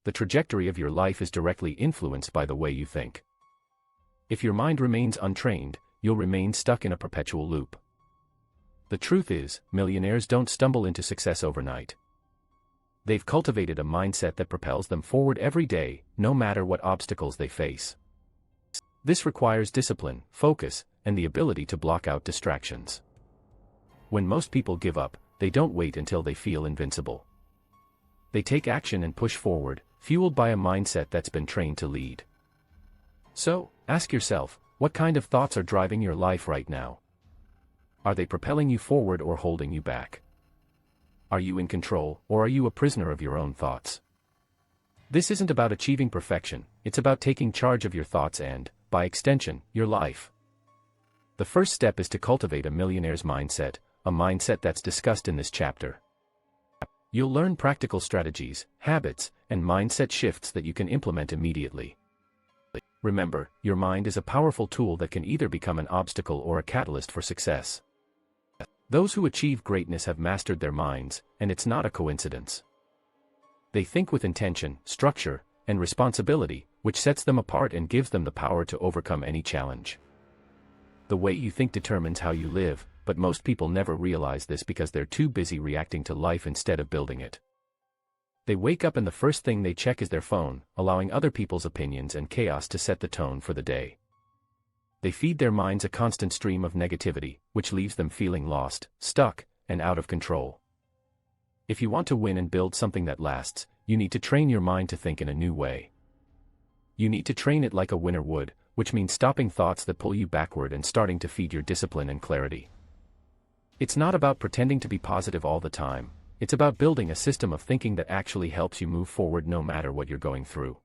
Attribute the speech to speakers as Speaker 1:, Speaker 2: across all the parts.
Speaker 1: The trajectory of your life is directly influenced by the way you think. If your mind remains untrained, you'll remain stuck in a perpetual loop. The truth is, millionaires don't stumble into success overnight. They've cultivated a mindset that propels them forward every day, no matter what obstacles they face. This requires discipline, focus, and the ability to block out distractions. When most people give up, they don't wait until they feel invincible. They take action and push forward, fueled by a mindset that's been trained to lead. So, ask yourself, what kind of thoughts are driving your life right now? Are they propelling you forward or holding you back? Are you in control, or are you a prisoner of your own thoughts? This isn't about achieving perfection, it's about taking charge of your thoughts and, by extension, your life. The first step is to cultivate a millionaire's mindset, a mindset that's discussed in this chapter. You'll learn practical strategies, habits, and mindset shifts that you can implement immediately. Remember, your mind is a powerful tool that can either become an obstacle or a catalyst for success. Those who achieve greatness have mastered their minds, and it's not a coincidence. They think with intention, structure, and responsibility, which sets them apart and gives them the power to overcome any challenge. The way you think determines how you live, but most people never realize this because they're too busy reacting to life instead of building it. They wake up and the first thing they check is their phone, allowing other people's opinions and chaos to set the tone for the day. They feed their minds a constant stream of negativity, which leaves them feeling lost, stuck, and out of control. If you want to win and build something that lasts, you need to train your mind to think in a new way. You need to train it like a winner would, which means stopping thoughts that pull you backward and starting to feed your discipline and clarity. It's not about pretending to be positive all the time, it's about building a system of thinking that actually helps you move forward no matter what you're going through.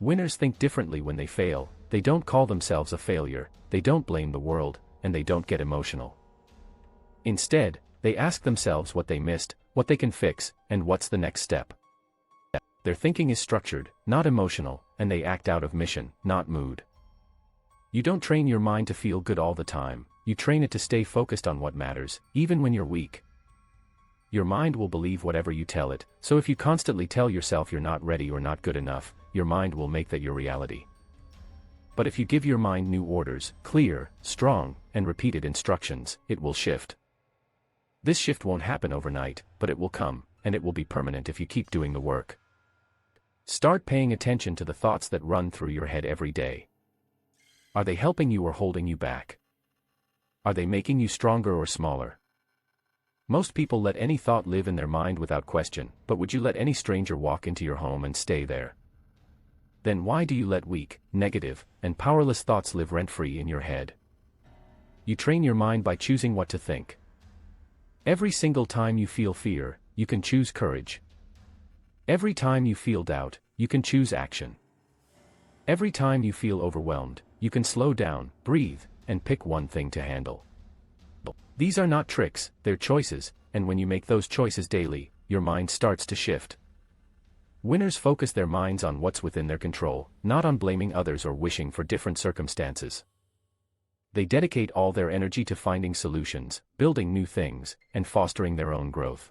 Speaker 1: Winners think differently when they fail. They don't call themselves a failure, they don't blame the world, and they don't get emotional. Instead, they ask themselves what they missed, what they can fix, and what's the next step. Their thinking is structured, not emotional, and they act out of mission, not mood. You don't train your mind to feel good all the time, you train it to stay focused on what matters, even when you're weak. Your mind will believe whatever you tell it, so if you constantly tell yourself you're not ready or not good enough, your mind will make that your reality. But if you give your mind new orders, clear, strong, and repeated instructions, it will shift. This shift won't happen overnight, but it will come, and it will be permanent if you keep doing the work. Start paying attention to the thoughts that run through your head every day. Are they helping you or holding you back? Are they making you stronger or smaller? Most people let any thought live in their mind without question, but would you let any stranger walk into your home and stay there? Then why do you let weak, negative, and powerless thoughts live rent-free in your head? You train your mind by choosing what to think. Every single time you feel fear, you can choose courage. Every time you feel doubt, you can choose action. Every time you feel overwhelmed, you can slow down, breathe, and pick one thing to handle. These are not tricks, they're choices, and when you make those choices daily, your mind starts to shift. Winners focus their minds on what's within their control, not on blaming others or wishing for different circumstances. They dedicate all their energy to finding solutions, building new things, and fostering their own growth.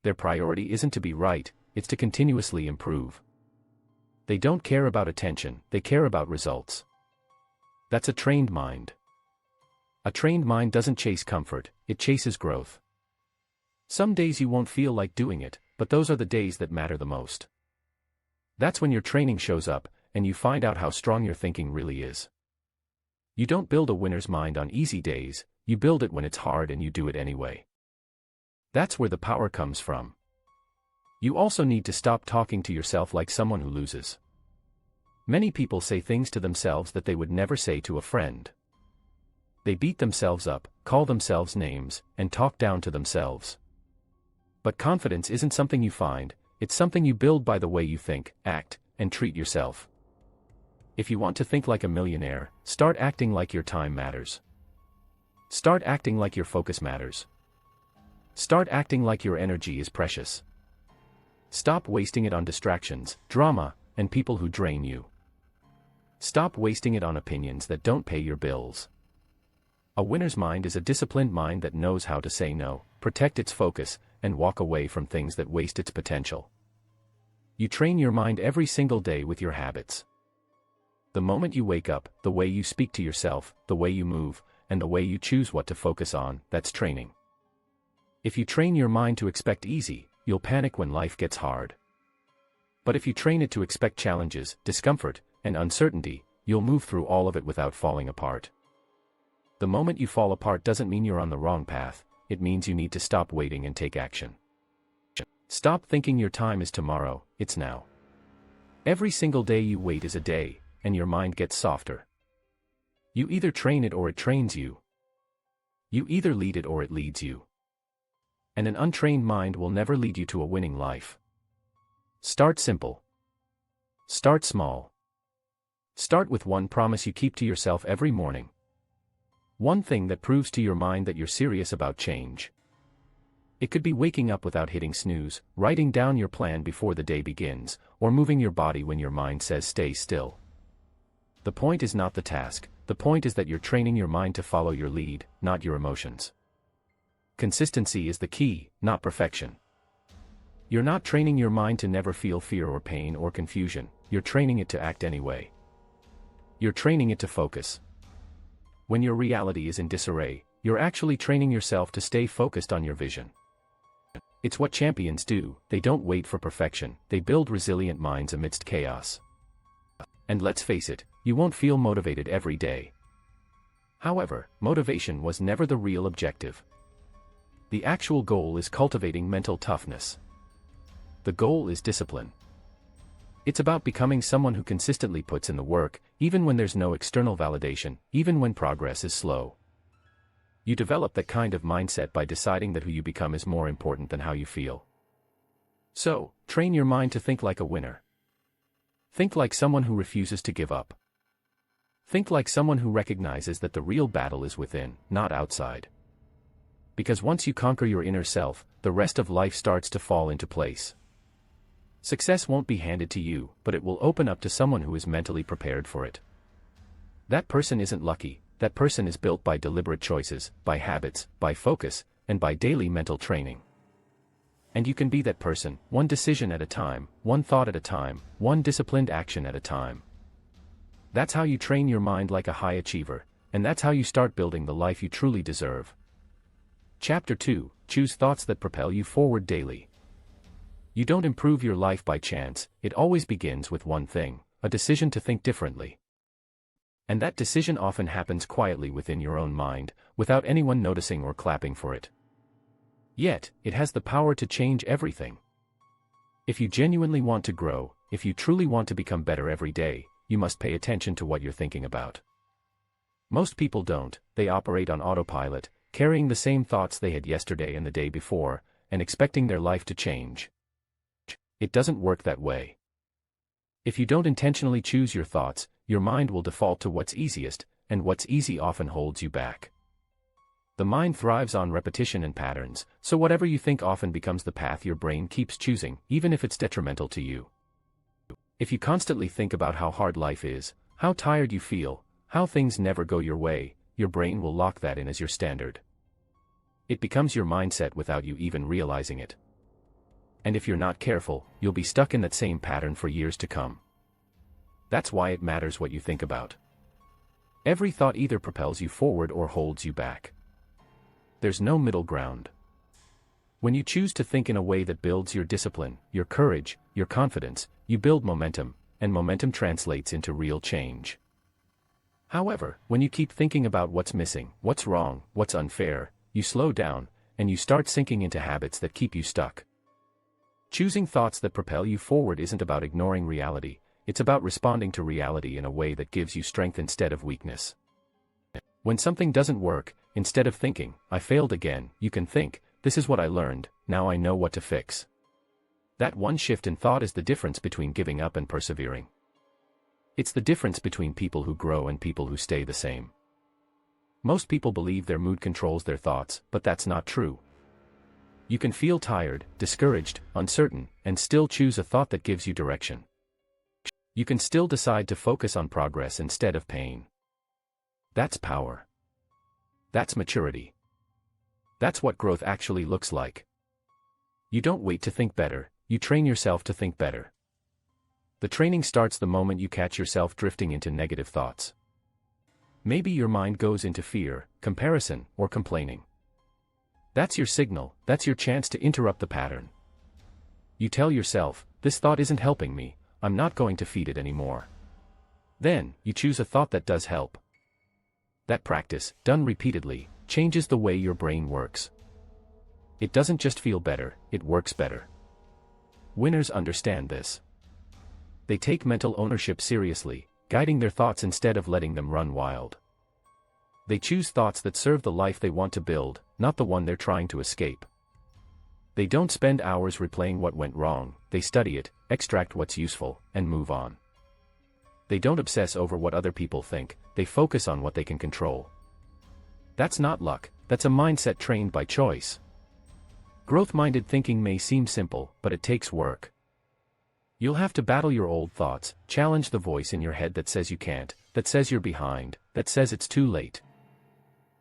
Speaker 1: Their priority isn't to be right, it's to continuously improve. They don't care about attention, they care about results. That's a trained mind. A trained mind doesn't chase comfort, it chases growth. Some days you won't feel like doing it, but those are the days that matter the most. That's when your training shows up, and you find out how strong your thinking really is. You don't build a winner's mind on easy days, you build it when it's hard and you do it anyway. That's where the power comes from. You also need to stop talking to yourself like someone who loses. Many people say things to themselves that they would never say to a friend. They beat themselves up, call themselves names, and talk down to themselves. But confidence isn't something you find, it's something you build by the way you think, act, and treat yourself. If you want to think like a millionaire, start acting like your time matters. Start acting like your focus matters. Start acting like your energy is precious. Stop wasting it on distractions, drama, and people who drain you. Stop wasting it on opinions that don't pay your bills. A winner's mind is a disciplined mind that knows how to say no, protect its focus, and walk away from things that waste its potential. You train your mind every single day with your habits. The moment you wake up, the way you speak to yourself, the way you move, and the way you choose what to focus on, that's training. If you train your mind to expect easy, you'll panic when life gets hard. But if you train it to expect challenges, discomfort, and uncertainty, you'll move through all of it without falling apart. The moment you fall apart doesn't mean you're on the wrong path, it means you need to stop waiting and take action. Stop thinking your time is tomorrow, it's now. Every single day you wait is a day, and your mind gets softer. You either train it or it trains you. You either lead it or it leads you. And an untrained mind will never lead you to a winning life. Start simple. Start small. Start with one promise you keep to yourself every morning. One thing that proves to your mind that you're serious about change. It could be waking up without hitting snooze, writing down your plan before the day begins, or moving your body when your mind says stay still. The point is not the task, the point is that you're training your mind to follow your lead, not your emotions. Consistency is the key, not perfection. You're not training your mind to never feel fear or pain or confusion, you're training it to act anyway. You're training it to focus. When your reality is in disarray, you're actually training yourself to stay focused on your vision. It's what champions do, they don't wait for perfection, they build resilient minds amidst chaos. And let's face it, you won't feel motivated every day. However, motivation was never the real objective. The actual goal is cultivating mental toughness. The goal is discipline. It's about becoming someone who consistently puts in the work, even when there's no external validation, even when progress is slow. You develop that kind of mindset by deciding that who you become is more important than how you feel. So, train your mind to think like a winner. Think like someone who refuses to give up. Think like someone who recognizes that the real battle is within, not outside. Because once you conquer your inner self, the rest of life starts to fall into place. Success won't be handed to you, but it will open up to someone who is mentally prepared for it. That person isn't lucky, that person is built by deliberate choices, by habits, by focus, and by daily mental training. And you can be that person, one decision at a time, one thought at a time, one disciplined action at a time. That's how you train your mind like a high achiever, and that's how you start building the life you truly deserve. Chapter 2, Choose thoughts that propel you forward daily. You don't improve your life by chance, it always begins with one thing, a decision to think differently. And that decision often happens quietly within your own mind, without anyone noticing or clapping for it. Yet, it has the power to change everything. If you genuinely want to grow, if you truly want to become better every day, you must pay attention to what you're thinking about. Most people don't, they operate on autopilot, carrying the same thoughts they had yesterday and the day before, and expecting their life to change. It doesn't work that way. If you don't intentionally choose your thoughts, your mind will default to what's easiest, and what's easy often holds you back. The mind thrives on repetition and patterns, so whatever you think often becomes the path your brain keeps choosing, even if it's detrimental to you. If you constantly think about how hard life is, how tired you feel, how things never go your way, your brain will lock that in as your standard. It becomes your mindset without you even realizing it. And if you're not careful, you'll be stuck in that same pattern for years to come. That's why it matters what you think about. Every thought either propels you forward or holds you back. There's no middle ground. When you choose to think in a way that builds your discipline, your courage, your confidence, you build momentum, and momentum translates into real change. However, when you keep thinking about what's missing, what's wrong, what's unfair, you slow down, and you start sinking into habits that keep you stuck. Choosing thoughts that propel you forward isn't about ignoring reality, it's about responding to reality in a way that gives you strength instead of weakness. When something doesn't work, instead of thinking, I failed again, you can think, this is what I learned, now I know what to fix. That one shift in thought is the difference between giving up and persevering. It's the difference between people who grow and people who stay the same. Most people believe their mood controls their thoughts, but that's not true. You can feel tired, discouraged, uncertain, and still choose a thought that gives you direction. You can still decide to focus on progress instead of pain. That's power. That's maturity. That's what growth actually looks like. You don't wait to think better, you train yourself to think better. The training starts the moment you catch yourself drifting into negative thoughts. Maybe your mind goes into fear, comparison, or complaining. That's your signal, that's your chance to interrupt the pattern. You tell yourself, this thought isn't helping me, I'm not going to feed it anymore. Then, you choose a thought that does help. That practice, done repeatedly, changes the way your brain works. It doesn't just feel better, it works better. Winners understand this. They take mental ownership seriously, guiding their thoughts instead of letting them run wild. They choose thoughts that serve the life they want to build, not the one they're trying to escape. They don't spend hours replaying what went wrong, they study it, extract what's useful, and move on. They don't obsess over what other people think, they focus on what they can control. That's not luck, that's a mindset trained by choice. Growth-minded thinking may seem simple, but it takes work. You'll have to battle your old thoughts, challenge the voice in your head that says you can't, that says you're behind, that says it's too late.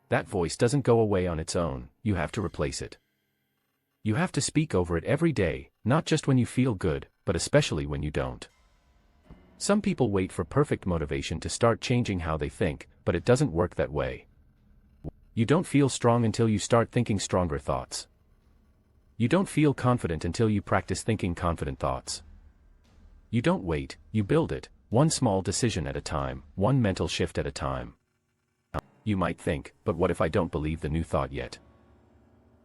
Speaker 1: That voice doesn't go away on its own, you have to replace it. You have to speak over it every day, not just when you feel good, but especially when you don't. Some people wait for perfect motivation to start changing how they think, but it doesn't work that way. You don't feel strong until you start thinking stronger thoughts. You don't feel confident until you practice thinking confident thoughts. You don't wait, you build it, one small decision at a time, one mental shift at a time. You might think, but what if I don't believe the new thought yet?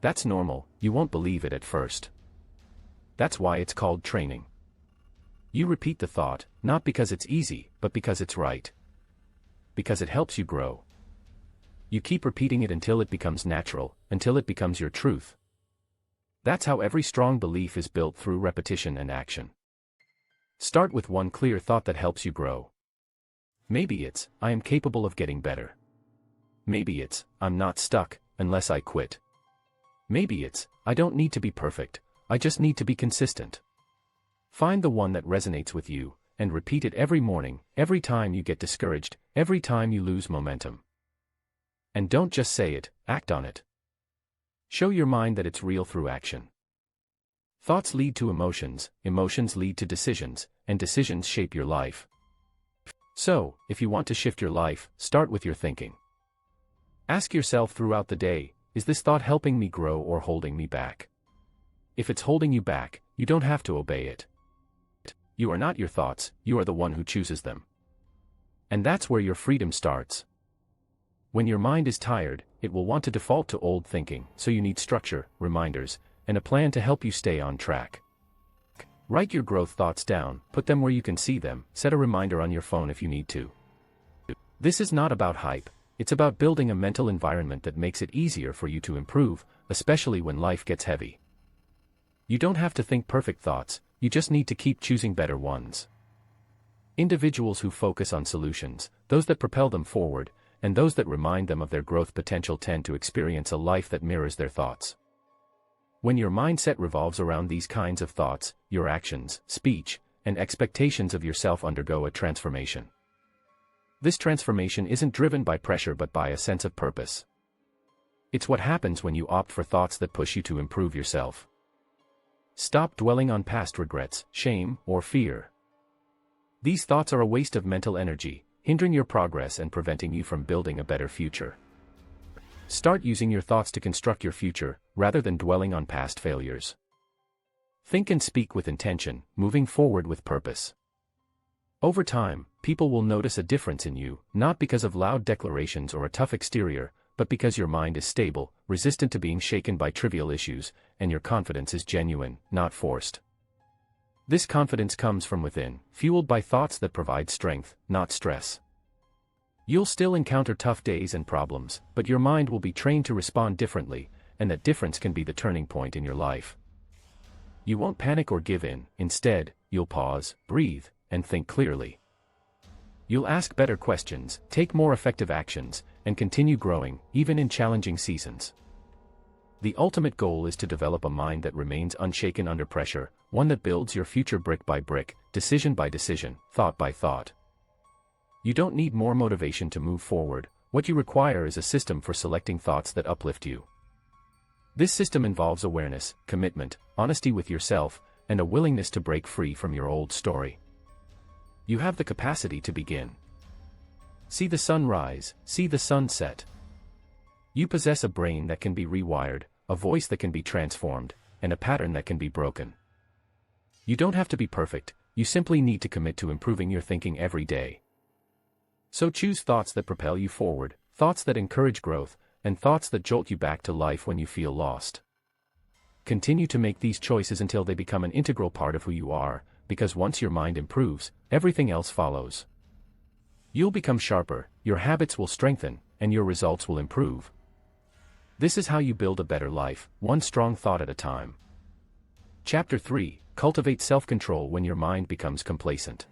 Speaker 1: That's normal, you won't believe it at first. That's why it's called training. You repeat the thought, not because it's easy, but because it's right. Because it helps you grow. You keep repeating it until it becomes natural, until it becomes your truth. That's how every strong belief is built, through repetition and action. Start with one clear thought that helps you grow. Maybe it's, I am capable of getting better. Maybe it's, I'm not stuck, unless I quit. Maybe it's, I don't need to be perfect, I just need to be consistent. Find the one that resonates with you, and repeat it every morning, every time you get discouraged, every time you lose momentum. And don't just say it, act on it. Show your mind that it's real through action. Thoughts lead to emotions, emotions lead to decisions, and decisions shape your life. So, if you want to shift your life, start with your thinking. Ask yourself throughout the day, is this thought helping me grow or holding me back? If it's holding you back, you don't have to obey it. You are not your thoughts, you are the one who chooses them. And that's where your freedom starts. When your mind is tired, it will want to default to old thinking, so you need structure, reminders, and a plan to help you stay on track. Write your growth thoughts down, put them where you can see them, set a reminder on your phone if you need to. This is not about hype, it's about building a mental environment that makes it easier for you to improve, especially when life gets heavy. You don't have to think perfect thoughts, you just need to keep choosing better ones. Individuals who focus on solutions, those that propel them forward, and those that remind them of their growth potential tend to experience a life that mirrors their thoughts. When your mindset revolves around these kinds of thoughts, your actions, speech, and expectations of yourself undergo a transformation. This transformation isn't driven by pressure but by a sense of purpose. It's what happens when you opt for thoughts that push you to improve yourself. Stop dwelling on past regrets, shame, or fear. These thoughts are a waste of mental energy, hindering your progress and preventing you from building a better future. Start using your thoughts to construct your future, rather than dwelling on past failures. Think and speak with intention, moving forward with purpose. Over time, people will notice a difference in you, not because of loud declarations or a tough exterior, but because your mind is stable, resistant to being shaken by trivial issues, and your confidence is genuine, not forced. This confidence comes from within, fueled by thoughts that provide strength, not stress. You'll still encounter tough days and problems, but your mind will be trained to respond differently, and that difference can be the turning point in your life. You won't panic or give in, instead, you'll pause, breathe, and think clearly. You'll ask better questions, take more effective actions, and continue growing, even in challenging seasons. The ultimate goal is to develop a mind that remains unshaken under pressure, one that builds your future brick by brick, decision by decision, thought by thought. You don't need more motivation to move forward, what you require is a system for selecting thoughts that uplift you. This system involves awareness, commitment, honesty with yourself, and a willingness to break free from your old story. You have the capacity to begin. See the sun rise, see the sun set. You possess a brain that can be rewired, a voice that can be transformed, and a pattern that can be broken. You don't have to be perfect, you simply need to commit to improving your thinking every day. So choose thoughts that propel you forward, thoughts that encourage growth, and thoughts that jolt you back to life when you feel lost. Continue to make these choices until they become an integral part of who you are, because once your mind improves, everything else follows. You'll become sharper, your habits will strengthen, and your results will improve. This is how you build a better life, one strong thought at a time. Chapter 3: Cultivate self-control when your mind becomes complacent.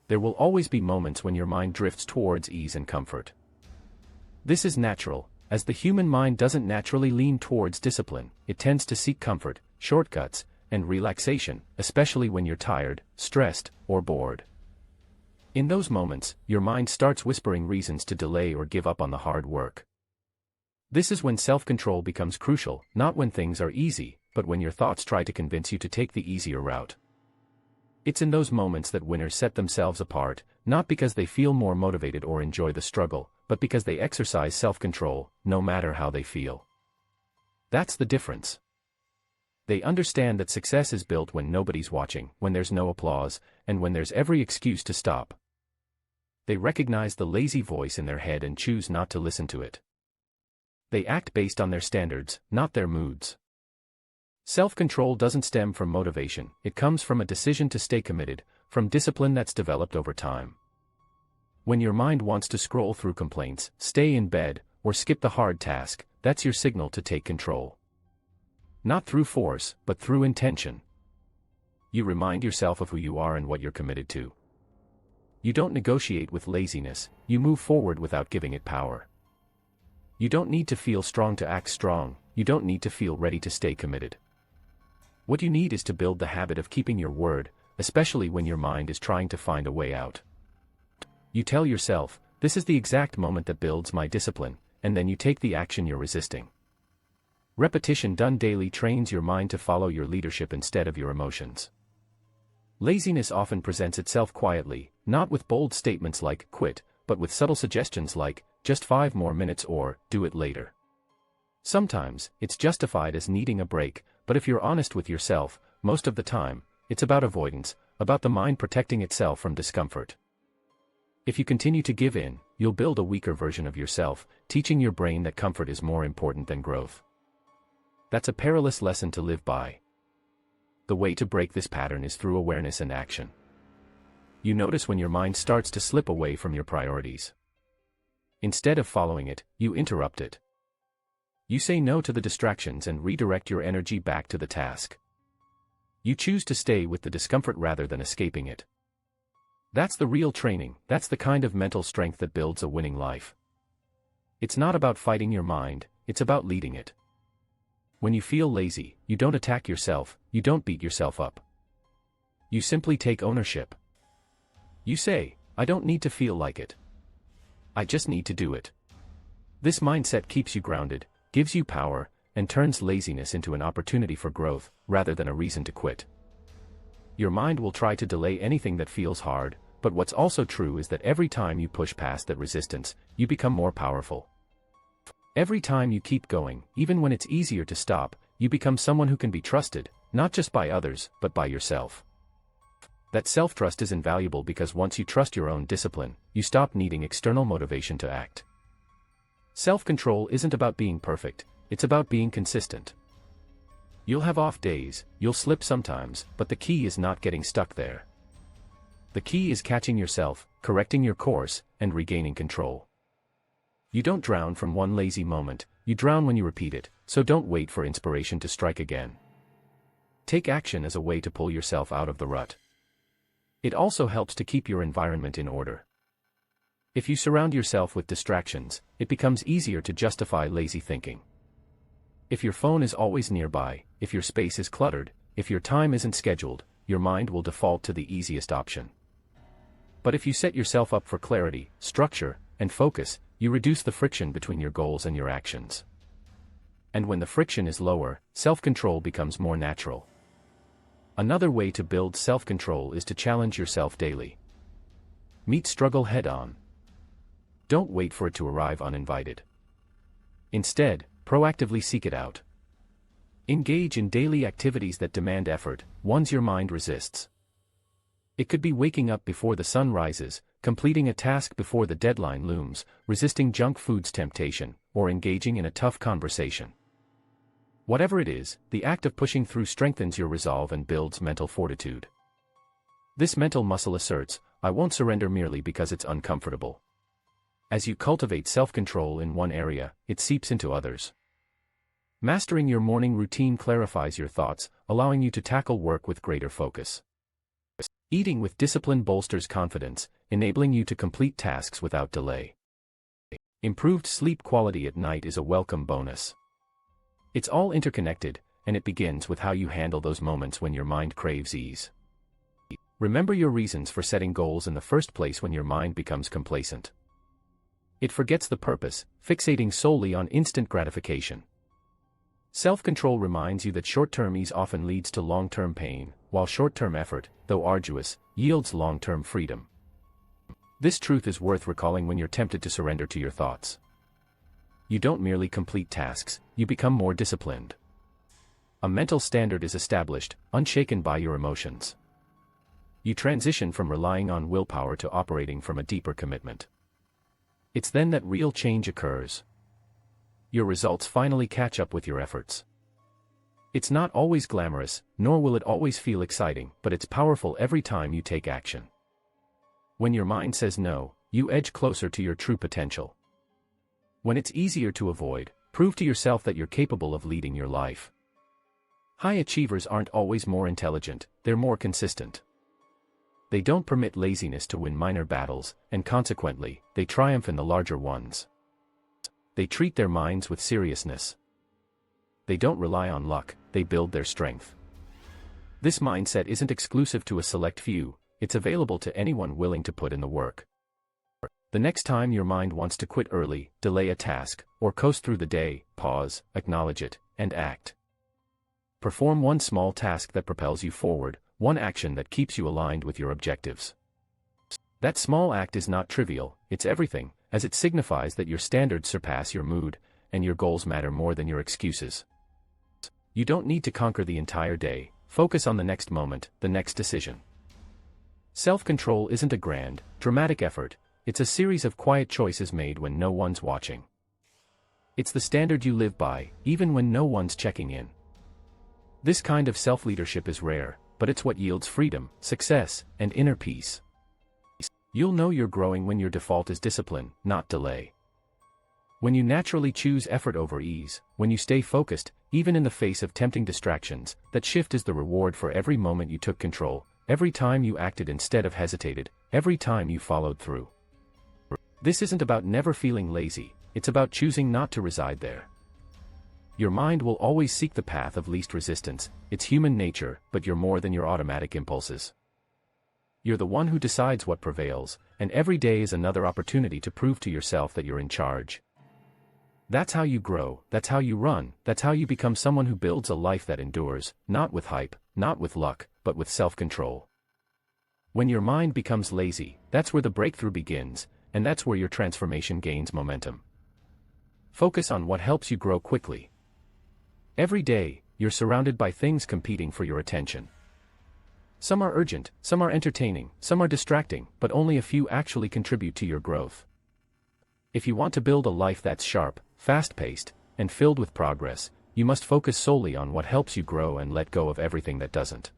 Speaker 1: There will always be moments when your mind drifts towards ease and comfort. This is natural, as the human mind doesn't naturally lean towards discipline, it tends to seek comfort, shortcuts, and relaxation, especially when you're tired, stressed, or bored. In those moments, your mind starts whispering reasons to delay or give up on the hard work. This is when self-control becomes crucial, not when things are easy, but when your thoughts try to convince you to take the easier route. It's in those moments that winners set themselves apart, not because they feel more motivated or enjoy the struggle, but because they exercise self-control, no matter how they feel. That's the difference. They understand that success is built when nobody's watching, when there's no applause, and when there's every excuse to stop. They recognize the lazy voice in their head and choose not to listen to it. They act based on their standards, not their moods. Self-control doesn't stem from motivation, it comes from a decision to stay committed, from discipline that's developed over time. When your mind wants to scroll through complaints, stay in bed, or skip the hard task, that's your signal to take control. Not through force, but through intention. You remind yourself of who you are and what you're committed to. You don't negotiate with laziness, you move forward without giving it power. You don't need to feel strong to act strong, you don't need to feel ready to stay committed. What you need is to build the habit of keeping your word, especially when your mind is trying to find a way out. You tell yourself, this is the exact moment that builds my discipline, and then you take the action you're resisting. Repetition done daily trains your mind to follow your leadership instead of your emotions. Laziness often presents itself quietly, not with bold statements like, quit, but with subtle suggestions like, just 5 more minutes or, do it later. Sometimes, it's justified as needing a break, but if you're honest with yourself, most of the time, it's about avoidance, about the mind protecting itself from discomfort. If you continue to give in, you'll build a weaker version of yourself, teaching your brain that comfort is more important than growth. That's a perilous lesson to live by. The way to break this pattern is through awareness and action. You notice when your mind starts to slip away from your priorities. Instead of following it, you interrupt it. You say no to the distractions and redirect your energy back to the task. You choose to stay with the discomfort rather than escaping it. That's the real training, that's the kind of mental strength that builds a winning life. It's not about fighting your mind, it's about leading it. When you feel lazy, you don't attack yourself, you don't beat yourself up. You simply take ownership. You say, I don't need to feel like it. I just need to do it. This mindset keeps you grounded, gives you power, and turns laziness into an opportunity for growth, rather than a reason to quit. Your mind will try to delay anything that feels hard, but what's also true is that every time you push past that resistance, you become more powerful. Every time you keep going, even when it's easier to stop, you become someone who can be trusted, not just by others, but by yourself. That self-trust is invaluable because once you trust your own discipline, you stop needing external motivation to act. Self-control isn't about being perfect, it's about being consistent. You'll have off days, you'll slip sometimes, but the key is not getting stuck there. The key is catching yourself, correcting your course, and regaining control. You don't drown from one lazy moment, you drown when you repeat it, so don't wait for inspiration to strike again. Take action as a way to pull yourself out of the rut. It also helps to keep your environment in order. If you surround yourself with distractions, it becomes easier to justify lazy thinking. If your phone is always nearby, if your space is cluttered, if your time isn't scheduled, your mind will default to the easiest option. But if you set yourself up for clarity, structure, and focus, you reduce the friction between your goals and your actions. And when the friction is lower, self-control becomes more natural. Another way to build self-control is to challenge yourself daily. meet struggle head-on. Don't wait for it to arrive uninvited. Instead, proactively seek it out. Engage in daily activities that demand effort, ones your mind resists. It could be waking up before the sun rises, completing a task before the deadline looms, resisting junk food's temptation, or engaging in a tough conversation. Whatever it is, the act of pushing through strengthens your resolve and builds mental fortitude. This mental muscle asserts, I won't surrender merely because it's uncomfortable. As you cultivate self-control in one area, it seeps into others. Mastering your morning routine clarifies your thoughts, allowing you to tackle work with greater focus. Eating with discipline bolsters confidence, enabling you to complete tasks without delay. Improved sleep quality at night is a welcome bonus. It's all interconnected, and it begins with how you handle those moments when your mind craves ease. Remember your reasons for setting goals in the first place when your mind becomes complacent. It forgets the purpose, fixating solely on instant gratification. Self-control reminds you that short-term ease often leads to long-term pain, while short-term effort, though arduous, yields long-term freedom. This truth is worth recalling when you're tempted to surrender to your thoughts. You don't merely complete tasks, you become more disciplined. A mental standard is established, unshaken by your emotions. You transition from relying on willpower to operating from a deeper commitment. It's then that real change occurs. Your results finally catch up with your efforts. It's not always glamorous, nor will it always feel exciting, but it's powerful every time you take action. When your mind says no, you edge closer to your true potential. When it's easier to avoid, prove to yourself that you're capable of leading your life. High achievers aren't always more intelligent, they're more consistent. They don't permit laziness to win minor battles, and consequently, they triumph in the larger ones. They treat their minds with seriousness. They don't rely on luck, they build their strength. This mindset isn't exclusive to a select few, it's available to anyone willing to put in the work. The next time your mind wants to quit early, delay a task, or coast through the day, pause, acknowledge it, and act. Perform one small task that propels you forward, one action that keeps you aligned with your objectives. That small act is not trivial, it's everything, as it signifies that your standards surpass your mood, and your goals matter more than your excuses. You don't need to conquer the entire day, focus on the next moment, the next decision. Self-control isn't a grand, dramatic effort, it's a series of quiet choices made when no one's watching. It's the standard you live by, even when no one's checking in. This kind of self-leadership is rare, but it's what yields freedom, success, and inner peace. You'll know you're growing when your default is discipline, not delay. When you naturally choose effort over ease, when you stay focused, even in the face of tempting distractions, that shift is the reward for every moment you took control, every time you acted instead of hesitated, every time you followed through. This isn't about never feeling lazy, it's about choosing not to reside there. Your mind will always seek the path of least resistance, it's human nature, but you're more than your automatic impulses. You're the one who decides what prevails, and every day is another opportunity to prove to yourself that you're in charge. That's how you grow, that's how you run, that's how you become someone who builds a life that endures, not with hype, not with luck, but with self-control. When your mind becomes lazy, that's where the breakthrough begins, and that's where your transformation gains momentum. Focus on what helps you grow quickly. Every day, you're surrounded by things competing for your attention. Some are urgent, some are entertaining, some are distracting, but only a few actually contribute to your growth. If you want to build a life that's sharp, fast-paced, and filled with progress, you must focus solely on what helps you grow and let go of everything that doesn't.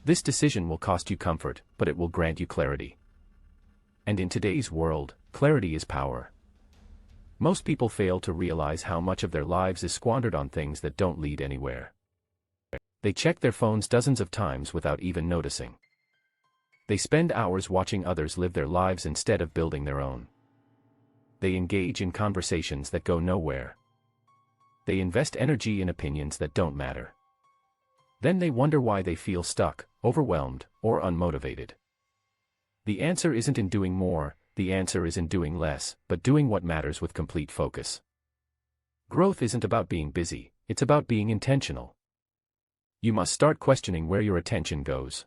Speaker 1: This decision will cost you comfort, but it will grant you clarity. And in today's world, clarity is power. Most people fail to realize how much of their lives is squandered on things that don't lead anywhere. They check their phones dozens of times without even noticing. They spend hours watching others live their lives instead of building their own. They engage in conversations that go nowhere. They invest energy in opinions that don't matter. Then they wonder why they feel stuck, overwhelmed, or unmotivated. The answer isn't in doing more, the answer is in doing less, but doing what matters with complete focus. Growth isn't about being busy, it's about being intentional. You must start questioning where your attention goes.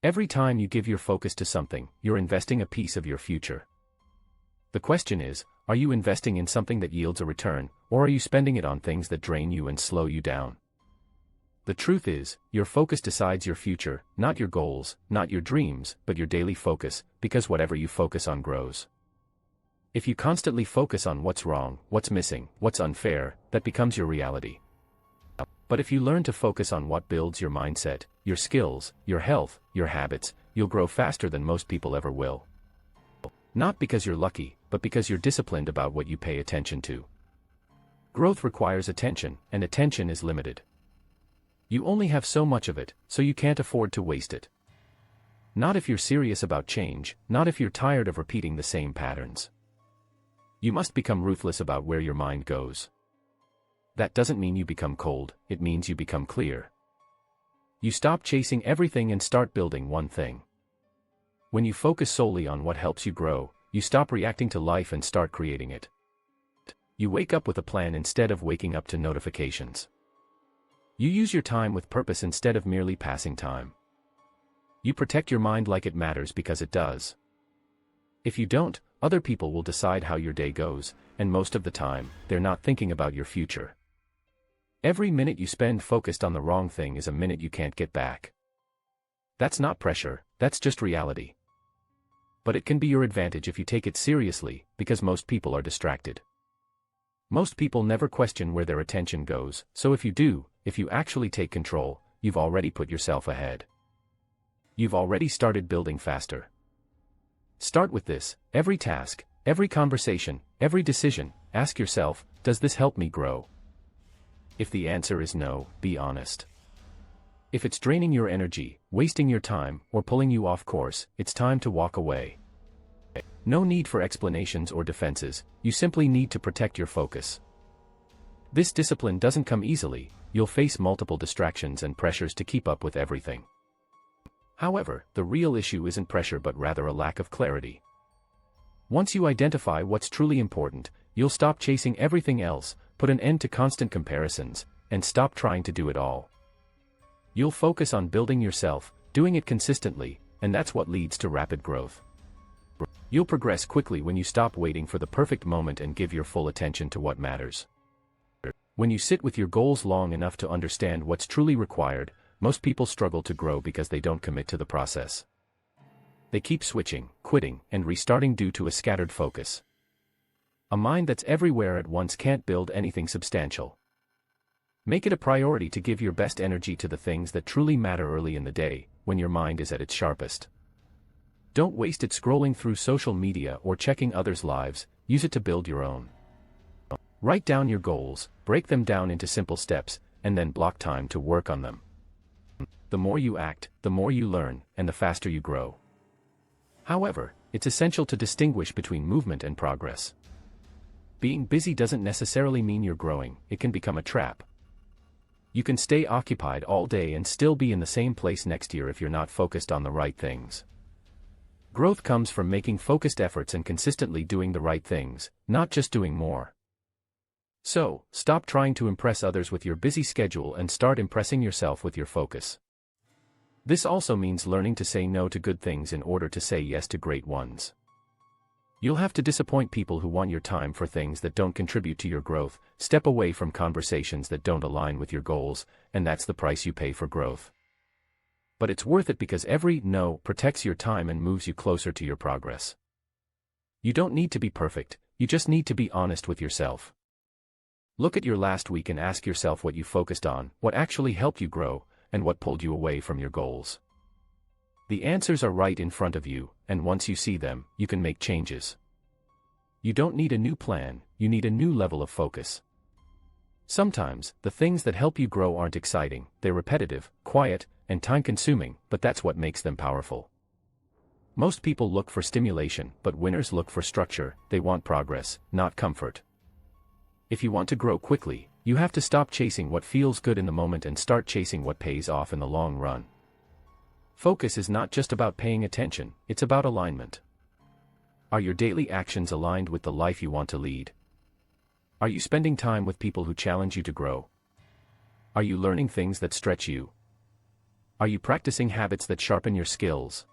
Speaker 1: Every time you give your focus to something, you're investing a piece of your future. The question is, are you investing in something that yields a return, or are you spending it on things that drain you and slow you down? The truth is, your focus decides your future, not your goals, not your dreams, but your daily focus, because whatever you focus on grows. If you constantly focus on what's wrong, what's missing, what's unfair, that becomes your reality. But if you learn to focus on what builds your mindset, your skills, your health, your habits, you'll grow faster than most people ever will. Not because you're lucky, but because you're disciplined about what you pay attention to. Growth requires attention, and attention is limited. You only have so much of it, so you can't afford to waste it. Not if you're serious about change, not if you're tired of repeating the same patterns. You must become ruthless about where your mind goes. That doesn't mean you become cold, it means you become clear. You stop chasing everything and start building one thing. When you focus solely on what helps you grow, you stop reacting to life and start creating it. You wake up with a plan instead of waking up to notifications. You use your time with purpose instead of merely passing time. You protect your mind like it matters because it does. If you don't, other people will decide how your day goes, and most of the time, they're not thinking about your future. Every minute you spend focused on the wrong thing is a minute you can't get back. That's not pressure, that's just reality. But it can be your advantage if you take it seriously, because most people are distracted. Most people never question where their attention goes, so if you do, if you actually take control, you've already put yourself ahead. You've already started building faster. Start with this: every task, every conversation, every decision, ask yourself, does this help me grow? If the answer is no, be honest. If it's draining your energy, wasting your time, or pulling you off course, it's time to walk away. No need for explanations or defenses, you simply need to protect your focus. This discipline doesn't come easily, you'll face multiple distractions and pressures to keep up with everything. However, the real issue isn't pressure but rather a lack of clarity. Once you identify what's truly important, you'll stop chasing everything else, put an end to constant comparisons, and stop trying to do it all. You'll focus on building yourself, doing it consistently, and that's what leads to rapid growth. You'll progress quickly when you stop waiting for the perfect moment and give your full attention to what matters. When you sit with your goals long enough to understand what's truly required, most people struggle to grow because they don't commit to the process. They keep switching, quitting, and restarting due to a scattered focus. A mind that's everywhere at once can't build anything substantial. Make it a priority to give your best energy to the things that truly matter early in the day, when your mind is at its sharpest. Don't waste it scrolling through social media or checking others' lives, use it to build your own. Write down your goals, break them down into simple steps, and then block time to work on them. The more you act, the more you learn, and the faster you grow. However, it's essential to distinguish between movement and progress. Being busy doesn't necessarily mean you're growing, it can become a trap. You can stay occupied all day and still be in the same place next year if you're not focused on the right things. Growth comes from making focused efforts and consistently doing the right things, not just doing more. So, stop trying to impress others with your busy schedule and start impressing yourself with your focus. This also means learning to say no to good things in order to say yes to great ones. You'll have to disappoint people who want your time for things that don't contribute to your growth, step away from conversations that don't align with your goals, and that's the price you pay for growth. But it's worth it because every no protects your time and moves you closer to your progress. You don't need to be perfect, you just need to be honest with yourself. Look at your last week and ask yourself what you focused on, what actually helped you grow, and what pulled you away from your goals. The answers are right in front of you, and once you see them, you can make changes. You don't need a new plan, you need a new level of focus. Sometimes, the things that help you grow aren't exciting, they're repetitive, quiet, and time-consuming, but that's what makes them powerful. Most people look for stimulation, but winners look for structure, they want progress, not comfort. If you want to grow quickly, you have to stop chasing what feels good in the moment and start chasing what pays off in the long run. Focus is not just about paying attention, it's about alignment. Are your daily actions aligned with the life you want to lead? Are you spending time with people who challenge you to grow? Are you learning things that stretch you? Are you practicing habits that sharpen your skills?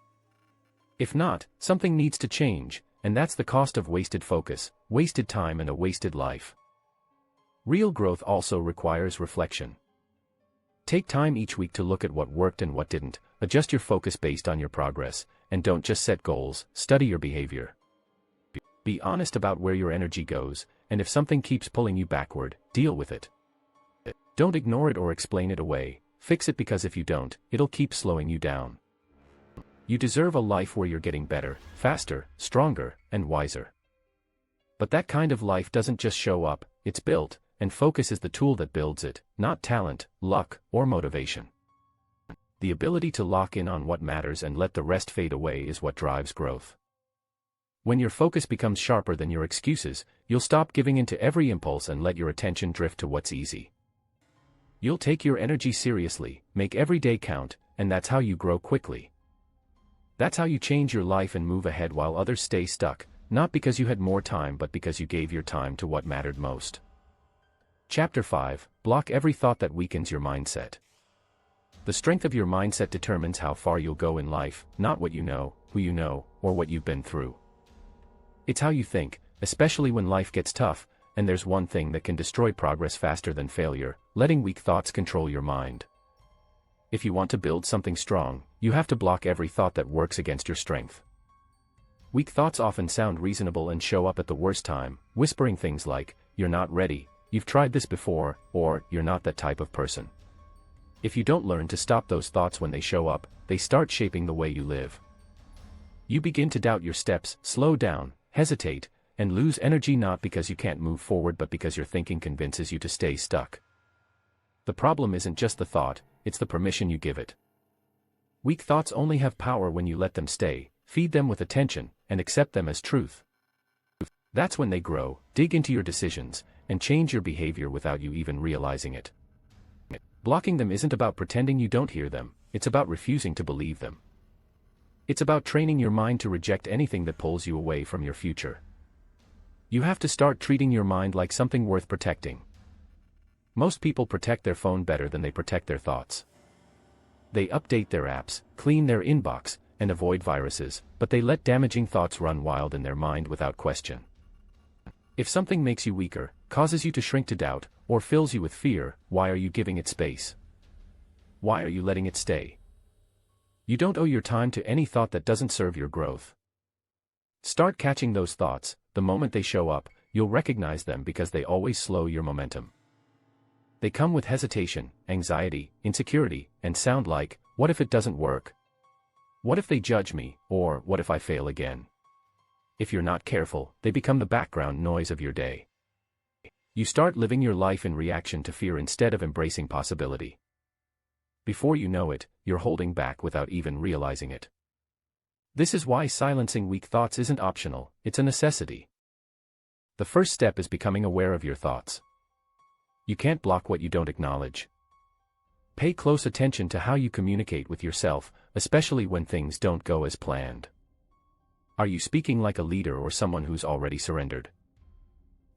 Speaker 1: If not, something needs to change, and that's the cost of wasted focus, wasted time, and a wasted life. Real growth also requires reflection. Take time each week to look at what worked and what didn't, adjust your focus based on your progress, and don't just set goals, study your behavior. Be honest about where your energy goes, and if something keeps pulling you backward, deal with it. Don't ignore it or explain it away, fix it, because if you don't, it'll keep slowing you down. You deserve a life where you're getting better, faster, stronger, and wiser. But that kind of life doesn't just show up, it's built, and focus is the tool that builds it, not talent, luck, or motivation. The ability to lock in on what matters and let the rest fade away is what drives growth. When your focus becomes sharper than your excuses, you'll stop giving in to every impulse and let your attention drift to what's easy. You'll take your energy seriously, make every day count, and that's how you grow quickly. That's how you change your life and move ahead while others stay stuck, not because you had more time but because you gave your time to what mattered most. Chapter 5: Block every thought that weakens your mindset. The strength of your mindset determines how far you'll go in life, not what you know, who you know, or what you've been through. It's how you think, especially when life gets tough, and there's one thing that can destroy progress faster than failure: letting weak thoughts control your mind. If you want to build something strong, you have to block every thought that works against your strength. Weak thoughts often sound reasonable and show up at the worst time, whispering things like, "You're not ready, you've tried this before," or "You're not that type of person." If you don't learn to stop those thoughts when they show up, they start shaping the way you live. You begin to doubt your steps, slow down, hesitate, and lose energy, not because you can't move forward but because your thinking convinces you to stay stuck. The problem isn't just the thought, it's the permission you give it. Weak thoughts only have power when you let them stay, feed them with attention, and accept them as truth. That's when they grow, dig into your decisions, and change your behavior without you even realizing it. Blocking them isn't about pretending you don't hear them, it's about refusing to believe them. It's about training your mind to reject anything that pulls you away from your future. You have to start treating your mind like something worth protecting. Most people protect their phone better than they protect their thoughts. They update their apps, clean their inbox, and avoid viruses, but they let damaging thoughts run wild in their mind without question. If something makes you weaker, causes you to shrink to doubt, or fills you with fear, why are you giving it space? Why are you letting it stay? You don't owe your time to any thought that doesn't serve your growth. Start catching those thoughts. The moment they show up, you'll recognize them because they always slow your momentum. They come with hesitation, anxiety, insecurity, and sound like, "What if it doesn't work? What if they judge me?" or "What if I fail again?" If you're not careful, they become the background noise of your day. You start living your life in reaction to fear instead of embracing possibility. Before you know it, you're holding back without even realizing it. This is why silencing weak thoughts isn't optional, it's a necessity. The first step is becoming aware of your thoughts. You can't block what you don't acknowledge. Pay close attention to how you communicate with yourself, especially when things don't go as planned. Are you speaking like a leader or someone who's already surrendered?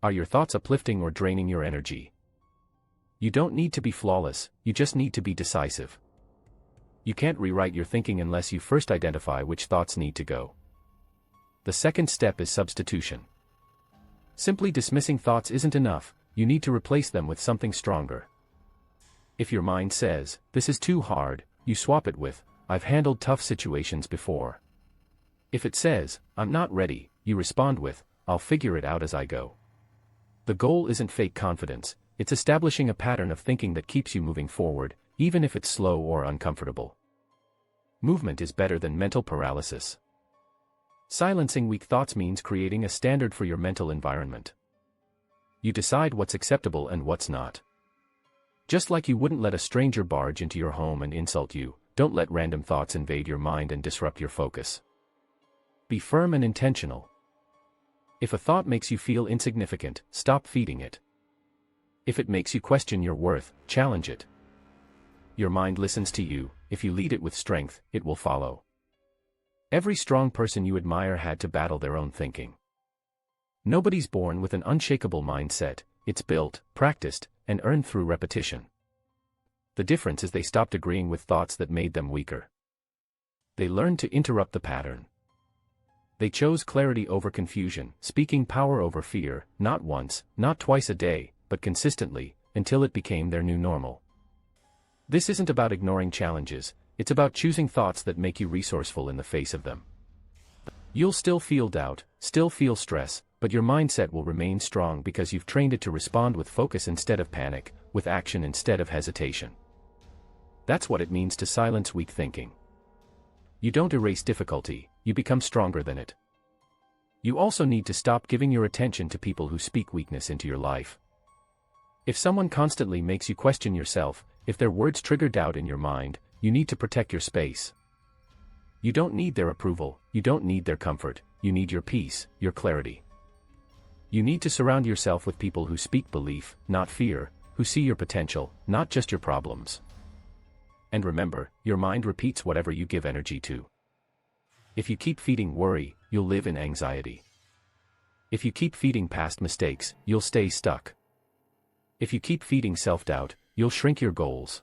Speaker 1: Are your thoughts uplifting or draining your energy? You don't need to be flawless, you just need to be decisive. You can't rewrite your thinking unless you first identify which thoughts need to go. The second step is substitution. Simply dismissing thoughts isn't enough, you need to replace them with something stronger. If your mind says, "This is too hard," you swap it with, "I've handled tough situations before." If it says, "I'm not ready," you respond with, "I'll figure it out as I go." The goal isn't fake confidence, it's establishing a pattern of thinking that keeps you moving forward, even if it's slow or uncomfortable. Movement is better than mental paralysis. Silencing weak thoughts means creating a standard for your mental environment. You decide what's acceptable and what's not. Just like you wouldn't let a stranger barge into your home and insult you, don't let random thoughts invade your mind and disrupt your focus. Be firm and intentional. If a thought makes you feel insignificant, stop feeding it. If it makes you question your worth, challenge it. Your mind listens to you, if you lead it with strength, it will follow. Every strong person you admire had to battle their own thinking. Nobody's born with an unshakable mindset, it's built, practiced, and earned through repetition. The difference is they stopped agreeing with thoughts that made them weaker. They learned to interrupt the pattern. They chose clarity over confusion, speaking power over fear, not once, not twice a day, but consistently, until it became their new normal. This isn't about ignoring challenges, it's about choosing thoughts that make you resourceful in the face of them. You'll still feel doubt, still feel stress, but your mindset will remain strong because you've trained it to respond with focus instead of panic, with action instead of hesitation. That's what it means to silence weak thinking. You don't erase difficulty, you become stronger than it. You also need to stop giving your attention to people who speak weakness into your life. If someone constantly makes you question yourself, if their words trigger doubt in your mind, you need to protect your space. You don't need their approval, you don't need their comfort, you need your peace, your clarity. You need to surround yourself with people who speak belief, not fear, who see your potential, not just your problems. And remember, your mind repeats whatever you give energy to. If you keep feeding worry, you'll live in anxiety. If you keep feeding past mistakes, you'll stay stuck. If you keep feeding self-doubt, you'll shrink your goals.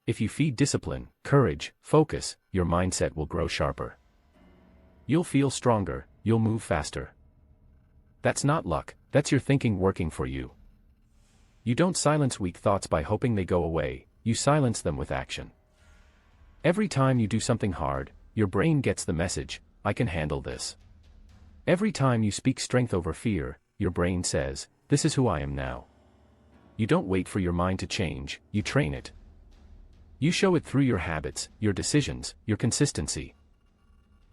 Speaker 1: If you feed discipline, courage, focus, your mindset will grow sharper. You'll feel stronger, you'll move faster. That's not luck, that's your thinking working for you. You don't silence weak thoughts by hoping they go away, you silence them with action. Every time you do something hard, your brain gets the message, I can handle this. Every time you speak strength over fear, your brain says, this is who I am now. You don't wait for your mind to change, you train it. You show it through your habits, your decisions, your consistency.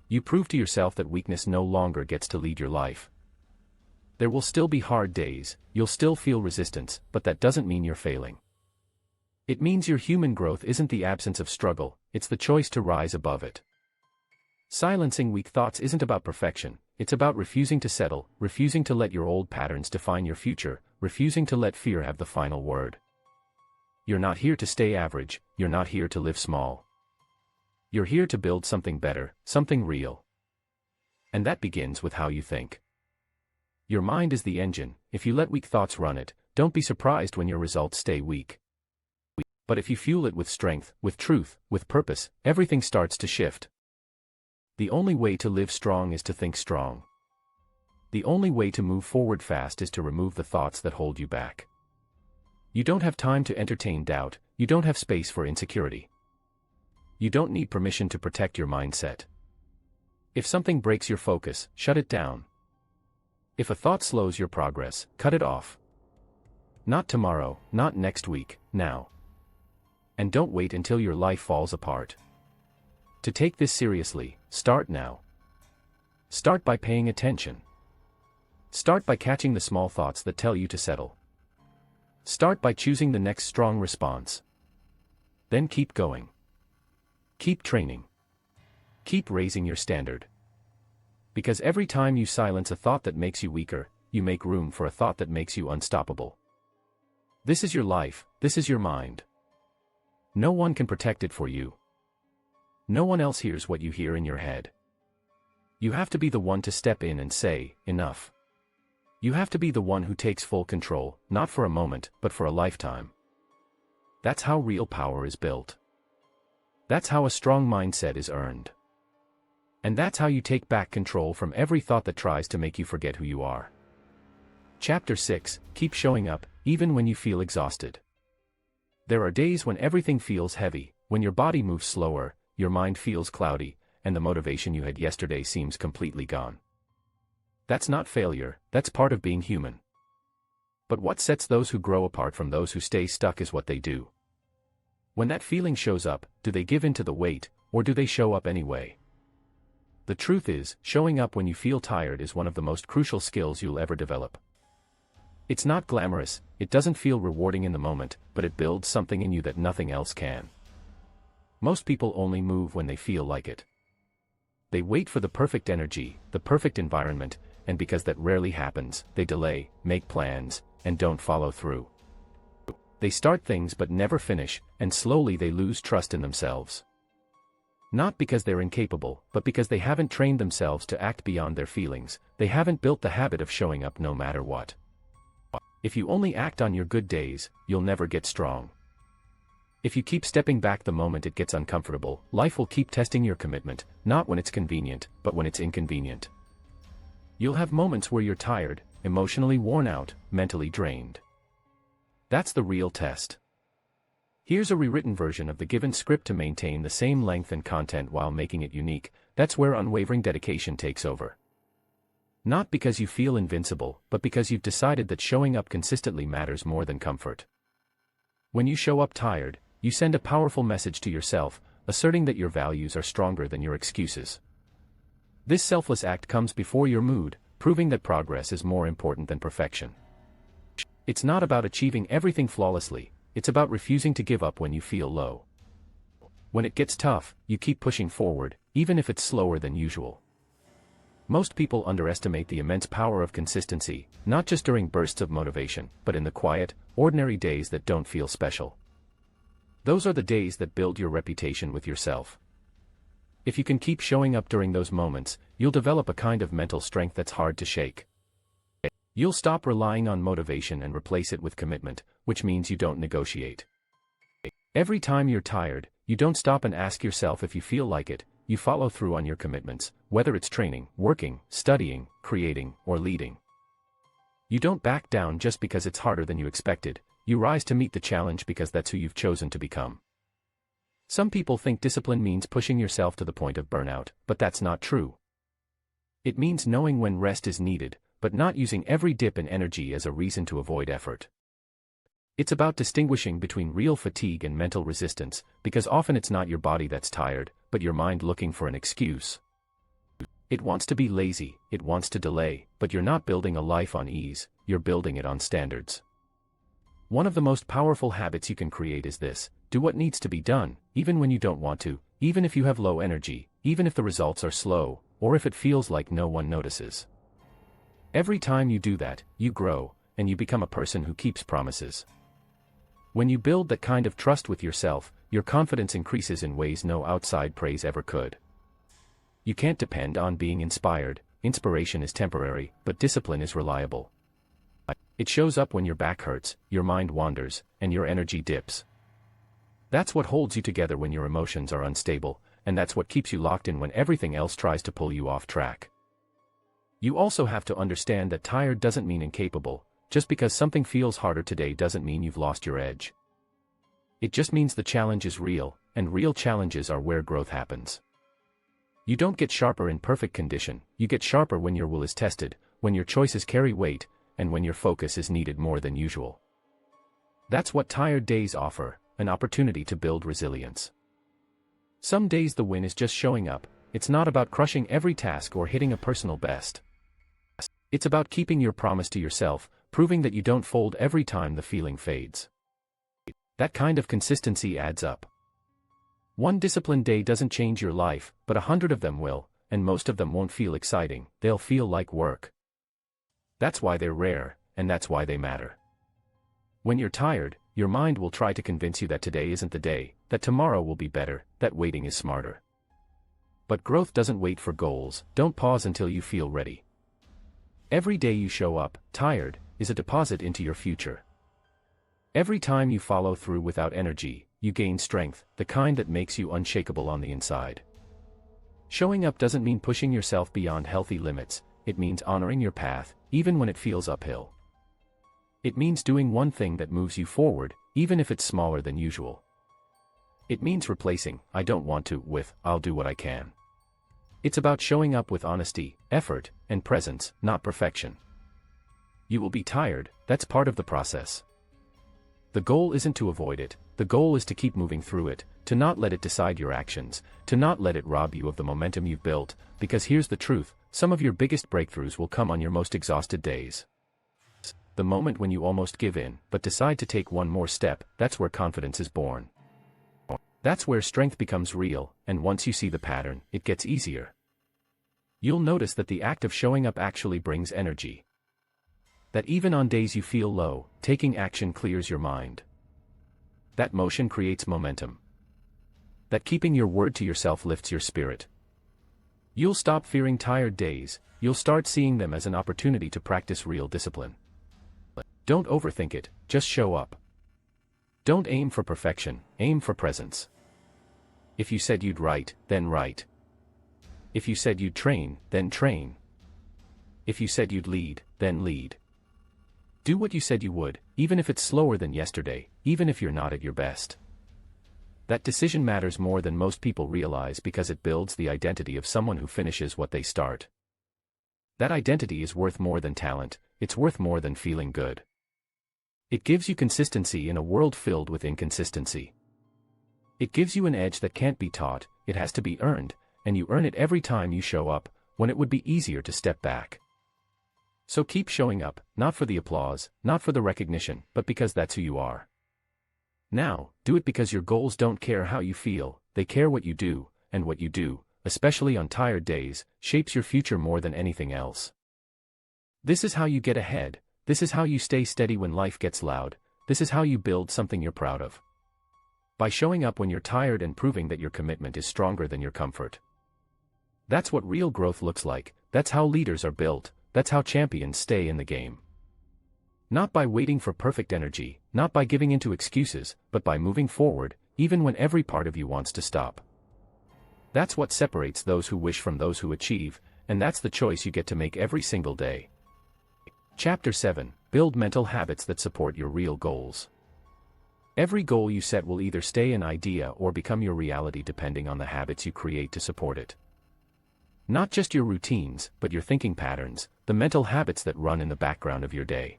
Speaker 1: You prove to yourself that weakness no longer gets to lead your life. There will still be hard days, you'll still feel resistance, but that doesn't mean you're failing. It means your human growth isn't the absence of struggle, it's the choice to rise above it. Silencing weak thoughts isn't about perfection, it's about refusing to settle, refusing to let your old patterns define your future, refusing to let fear have the final word. You're not here to stay average, you're not here to live small. You're here to build something better, something real. And that begins with how you think. Your mind is the engine, if you let weak thoughts run it, don't be surprised when your results stay weak. But if you fuel it with strength, with truth, with purpose, everything starts to shift. The only way to live strong is to think strong. The only way to move forward fast is to remove the thoughts that hold you back. You don't have time to entertain doubt, you don't have space for insecurity. You don't need permission to protect your mindset. If something breaks your focus, shut it down. If a thought slows your progress, cut it off. Not tomorrow, not next week, now. And don't wait until your life falls apart. To take this seriously, start now. Start by paying attention. Start by catching the small thoughts that tell you to settle. Start by choosing the next strong response. Then keep going. Keep training. Keep raising your standard. Because every time you silence a thought that makes you weaker, you make room for a thought that makes you unstoppable. This is your life, this is your mind. No one can protect it for you. No one else hears what you hear in your head. You have to be the one to step in and say, enough. You have to be the one who takes full control, not for a moment, but for a lifetime. That's how real power is built. That's how a strong mindset is earned. And that's how you take back control from every thought that tries to make you forget who you are. Chapter 6, Keep showing up, even when you feel exhausted. There are days when everything feels heavy, when your body moves slower, your mind feels cloudy, and the motivation you had yesterday seems completely gone. That's not failure, that's part of being human. But what sets those who grow apart from those who stay stuck is what they do. When that feeling shows up, do they give in to the weight, or do they show up anyway? The truth is, showing up when you feel tired is one of the most crucial skills you'll ever develop. It's not glamorous, it doesn't feel rewarding in the moment, but it builds something in you that nothing else can. Most people only move when they feel like it. They wait for the perfect energy, the perfect environment, and because that rarely happens, they delay, make plans, and don't follow through. They start things but never finish, and slowly they lose trust in themselves. Not because they're incapable, but because they haven't trained themselves to act beyond their feelings, they haven't built the habit of showing up no matter what. If you only act on your good days, you'll never get strong. If you keep stepping back the moment it gets uncomfortable, life will keep testing your commitment, not when it's convenient, but when it's inconvenient. You'll have moments where you're tired, emotionally worn out, mentally drained. That's the real test. Here's a rewritten version of the given script to maintain the same length and content while making it unique. That's where unwavering dedication takes over. Not because you feel invincible, but because you've decided that showing up consistently matters more than comfort. When you show up tired, you send a powerful message to yourself, asserting that your values are stronger than your excuses. This selfless act comes before your mood, proving that progress is more important than perfection. It's not about achieving everything flawlessly, it's about refusing to give up when you feel low. When it gets tough, you keep pushing forward, even if it's slower than usual. Most people underestimate the immense power of consistency, not just during bursts of motivation, but in the quiet, ordinary days that don't feel special. Those are the days that build your reputation with yourself. If you can keep showing up during those moments, you'll develop a kind of mental strength that's hard to shake. You'll stop relying on motivation and replace it with commitment, which means you don't negotiate. Every time you're tired, you don't stop and ask yourself if you feel like it, you follow through on your commitments, whether it's training, working, studying, creating, or leading. You don't back down just because it's harder than you expected, you rise to meet the challenge because that's who you've chosen to become. Some people think discipline means pushing yourself to the point of burnout, but that's not true. It means knowing when rest is needed, but not using every dip in energy as a reason to avoid effort. It's about distinguishing between real fatigue and mental resistance, because often it's not your body that's tired, but your mind looking for an excuse. It wants to be lazy, it wants to delay, but you're not building a life on ease, you're building it on standards. One of the most powerful habits you can create is this: do what needs to be done, even when you don't want to, even if you have low energy, even if the results are slow, or if it feels like no one notices. Every time you do that, you grow, and you become a person who keeps promises. When you build that kind of trust with yourself, your confidence increases in ways no outside praise ever could. You can't depend on being inspired, inspiration is temporary, but discipline is reliable. It shows up when your back hurts, your mind wanders, and your energy dips. That's what holds you together when your emotions are unstable, and that's what keeps you locked in when everything else tries to pull you off track. You also have to understand that tired doesn't mean incapable. Just because something feels harder today doesn't mean you've lost your edge. It just means the challenge is real, and real challenges are where growth happens. You don't get sharper in perfect condition, you get sharper when your will is tested, when your choices carry weight, and when your focus is needed more than usual. That's what tired days offer, an opportunity to build resilience. Some days the win is just showing up. It's not about crushing every task or hitting a personal best. It's about keeping your promise to yourself, proving that you don't fold every time the feeling fades. That kind of consistency adds up. One disciplined day doesn't change your life, but 100 of them will, and most of them won't feel exciting, they'll feel like work. That's why they're rare, and that's why they matter. When you're tired, your mind will try to convince you that today isn't the day, that tomorrow will be better, that waiting is smarter. But growth doesn't wait for goals, don't pause until you feel ready. Every day you show up, tired, is a deposit into your future. Every time you follow through without energy, you gain strength, the kind that makes you unshakable on the inside. Showing up doesn't mean pushing yourself beyond healthy limits, it means honoring your path, even when it feels uphill. It means doing one thing that moves you forward, even if it's smaller than usual. It means replacing "I don't want to" with "I'll do what I can." It's about showing up with honesty, effort, and presence, not perfection. You will be tired, that's part of the process. The goal isn't to avoid it, the goal is to keep moving through it, to not let it decide your actions, to not let it rob you of the momentum you've built, because here's the truth, some of your biggest breakthroughs will come on your most exhausted days. The moment when you almost give in, but decide to take one more step, that's where confidence is born. That's where strength becomes real, and once you see the pattern, it gets easier. You'll notice that the act of showing up actually brings energy. That even on days you feel low, taking action clears your mind. That motion creates momentum. That keeping your word to yourself lifts your spirit. You'll stop fearing tired days, you'll start seeing them as an opportunity to practice real discipline. Don't overthink it, just show up. Don't aim for perfection, aim for presence. If you said you'd write, then write. If you said you'd train, then train. If you said you'd lead, then lead. Do what you said you would, even if it's slower than yesterday, even if you're not at your best. That decision matters more than most people realize because it builds the identity of someone who finishes what they start. That identity is worth more than talent, it's worth more than feeling good. It gives you consistency in a world filled with inconsistency. It gives you an edge that can't be taught, it has to be earned, and you earn it every time you show up, when it would be easier to step back. So keep showing up, not for the applause, not for the recognition, but because that's who you are. Now, do it because your goals don't care how you feel, they care what you do, and what you do, especially on tired days, shapes your future more than anything else. This is how you get ahead, this is how you stay steady when life gets loud, this is how you build something you're proud of. By showing up when you're tired and proving that your commitment is stronger than your comfort. That's what real growth looks like, that's how leaders are built, that's how champions stay in the game. Not by waiting for perfect energy, not by giving into excuses, but by moving forward, even when every part of you wants to stop. That's what separates those who wish from those who achieve, and that's the choice you get to make every single day. Chapter 7: Build mental habits that support your real goals. Every goal you set will either stay an idea or become your reality depending on the habits you create to support it. Not just your routines, but your thinking patterns, the mental habits that run in the background of your day.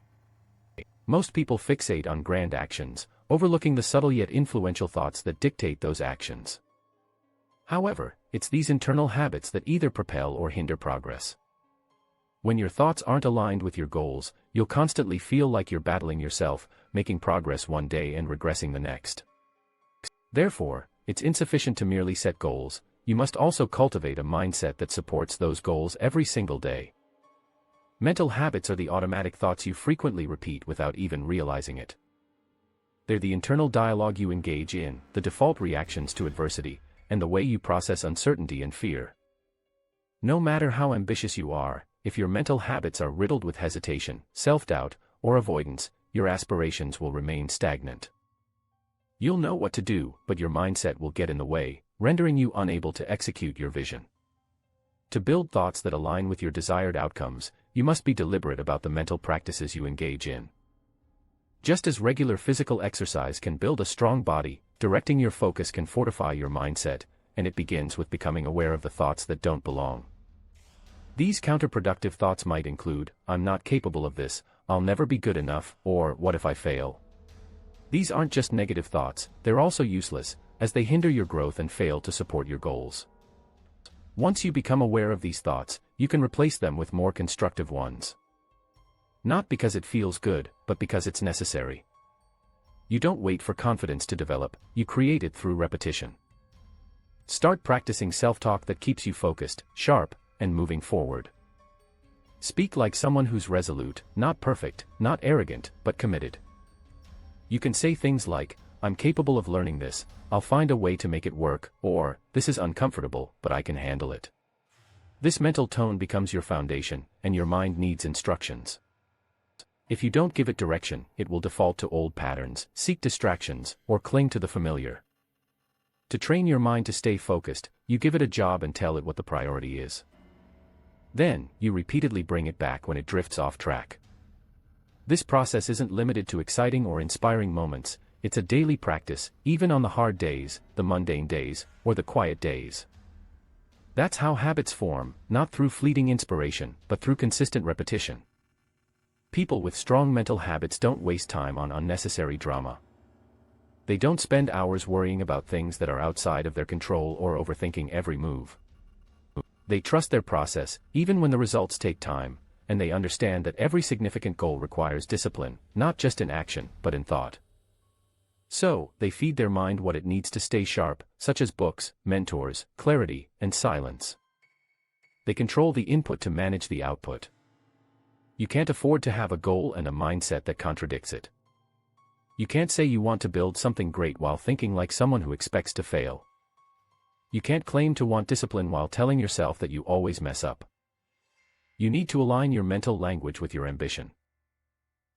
Speaker 1: Most people fixate on grand actions, overlooking the subtle yet influential thoughts that dictate those actions. However, it's these internal habits that either propel or hinder progress. When your thoughts aren't aligned with your goals, you'll constantly feel like you're battling yourself, making progress one day and regressing the next. Therefore, it's insufficient to merely set goals, you must also cultivate a mindset that supports those goals every single day. Mental habits are the automatic thoughts you frequently repeat without even realizing it. They're the internal dialogue you engage in, the default reactions to adversity, and the way you process uncertainty and fear. No matter how ambitious you are, if your mental habits are riddled with hesitation, self-doubt, or avoidance, your aspirations will remain stagnant. You'll know what to do, but your mindset will get in the way, rendering you unable to execute your vision. To build thoughts that align with your desired outcomes, you must be deliberate about the mental practices you engage in. Just as regular physical exercise can build a strong body, directing your focus can fortify your mindset, and it begins with becoming aware of the thoughts that don't belong. These counterproductive thoughts might include, "I'm not capable of this, I'll never be good enough," or "what if I fail?" These aren't just negative thoughts, they're also useless, as they hinder your growth and fail to support your goals. Once you become aware of these thoughts, you can replace them with more constructive ones. Not because it feels good, but because it's necessary. You don't wait for confidence to develop, you create it through repetition. Start practicing self-talk that keeps you focused, sharp, and moving forward. Speak like someone who's resolute, not perfect, not arrogant, but committed. You can say things like, "I'm capable of learning this, I'll find a way to make it work," or, "This is uncomfortable, but I can handle it." This mental tone becomes your foundation, and your mind needs instructions. If you don't give it direction, it will default to old patterns, seek distractions, or cling to the familiar. To train your mind to stay focused, you give it a job and tell it what the priority is. Then, you repeatedly bring it back when it drifts off track. This process isn't limited to exciting or inspiring moments, it's a daily practice, even on the hard days, the mundane days, or the quiet days. That's how habits form, not through fleeting inspiration, but through consistent repetition. People with strong mental habits don't waste time on unnecessary drama. They don't spend hours worrying about things that are outside of their control or overthinking every move. They trust their process, even when the results take time, and they understand that every significant goal requires discipline, not just in action, but in thought. So, they feed their mind what it needs to stay sharp, such as books, mentors, clarity, and silence. They control the input to manage the output. You can't afford to have a goal and a mindset that contradicts it. You can't say you want to build something great while thinking like someone who expects to fail. You can't claim to want discipline while telling yourself that you always mess up. You need to align your mental language with your ambition.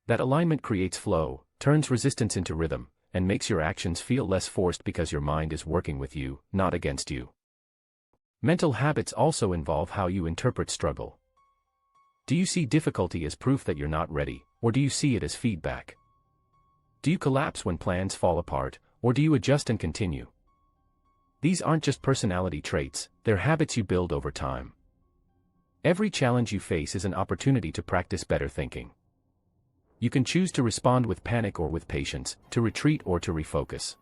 Speaker 1: That alignment creates flow, turns resistance into rhythm, and makes your actions feel less forced because your mind is working with you, not against you. Mental habits also involve how you interpret struggle. Do you see difficulty as proof that you're not ready, or do you see it as feedback? Do you collapse when plans fall apart, or do you adjust and continue? These aren't just personality traits, they're habits you build over time. Every challenge you face is an opportunity to practice better thinking. You can choose to respond with panic or with patience, to retreat or to refocus.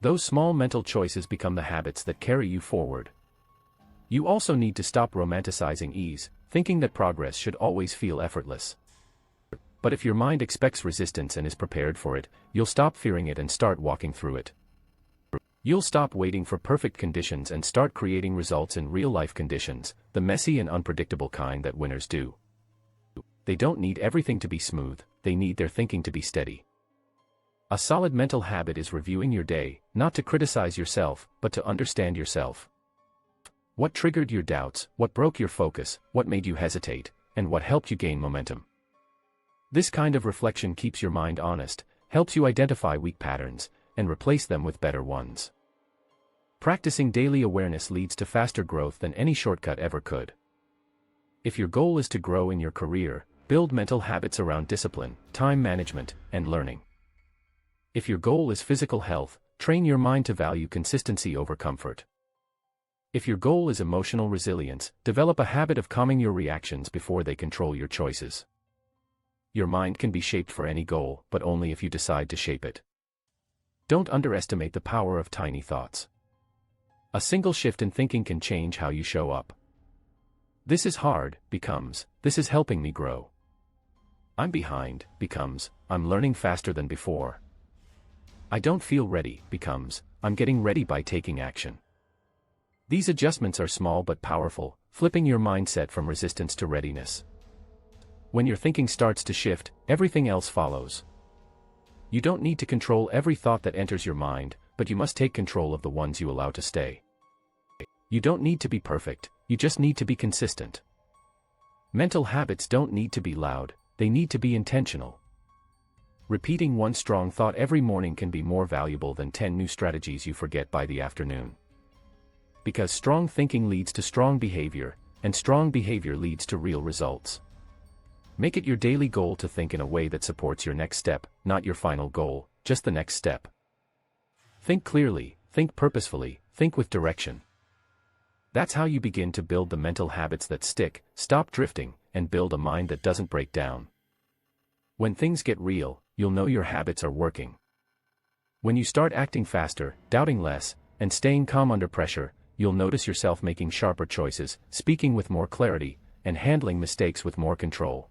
Speaker 1: Those small mental choices become the habits that carry you forward. You also need to stop romanticizing ease, thinking that progress should always feel effortless. But if your mind expects resistance and is prepared for it, you'll stop fearing it and start walking through it. You'll stop waiting for perfect conditions and start creating results in real-life conditions, the messy and unpredictable kind that winners do. They don't need everything to be smooth, they need their thinking to be steady. A solid mental habit is reviewing your day, not to criticize yourself, but to understand yourself. What triggered your doubts, what broke your focus, what made you hesitate, and what helped you gain momentum. This kind of reflection keeps your mind honest, helps you identify weak patterns, and replace them with better ones. Practicing daily awareness leads to faster growth than any shortcut ever could. If your goal is to grow in your career, build mental habits around discipline, time management, and learning. If your goal is physical health, train your mind to value consistency over comfort. If your goal is emotional resilience, develop a habit of calming your reactions before they control your choices. Your mind can be shaped for any goal, but only if you decide to shape it. Don't underestimate the power of tiny thoughts. A single shift in thinking can change how you show up. This is hard, becomes, this is helping me grow. I'm behind, becomes, I'm learning faster than before. I don't feel ready, becomes, I'm getting ready by taking action. These adjustments are small but powerful, flipping your mindset from resistance to readiness. When your thinking starts to shift, everything else follows. You don't need to control every thought that enters your mind, but you must take control of the ones you allow to stay. You don't need to be perfect, you just need to be consistent. Mental habits don't need to be loud, they need to be intentional. Repeating one strong thought every morning can be more valuable than 10 new strategies you forget by the afternoon. Because strong thinking leads to strong behavior, and strong behavior leads to real results. Make it your daily goal to think in a way that supports your next step, not your final goal, just the next step. Think clearly, think purposefully, think with direction. That's how you begin to build the mental habits that stick, stop drifting, and build a mind that doesn't break down. When things get real, you'll know your habits are working. When you start acting faster, doubting less, and staying calm under pressure, you'll notice yourself making sharper choices, speaking with more clarity, and handling mistakes with more control.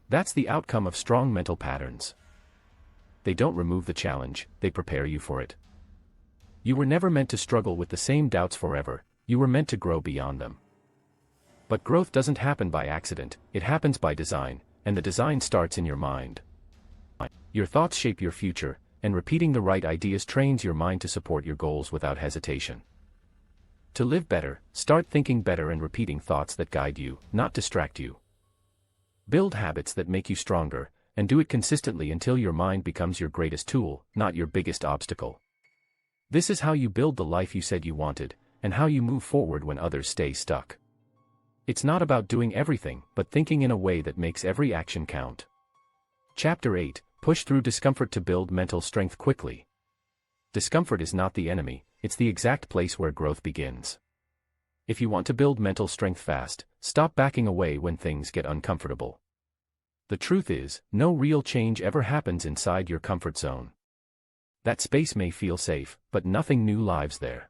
Speaker 1: That's the outcome of strong mental patterns. They don't remove the challenge, they prepare you for it. You were never meant to struggle with the same doubts forever, you were meant to grow beyond them. But growth doesn't happen by accident, it happens by design, and the design starts in your mind. Your thoughts shape your future, and repeating the right ideas trains your mind to support your goals without hesitation. To live better, start thinking better and repeating thoughts that guide you, not distract you. Build habits that make you stronger, and do it consistently until your mind becomes your greatest tool, not your biggest obstacle. This is how you build the life you said you wanted, and how you move forward when others stay stuck. It's not about doing everything, but thinking in a way that makes every action count. Chapter 8: Push through discomfort to build mental strength quickly. Discomfort is not the enemy, it's the exact place where growth begins. If you want to build mental strength fast, stop backing away when things get uncomfortable. The truth is, no real change ever happens inside your comfort zone. That space may feel safe, but nothing new lives there.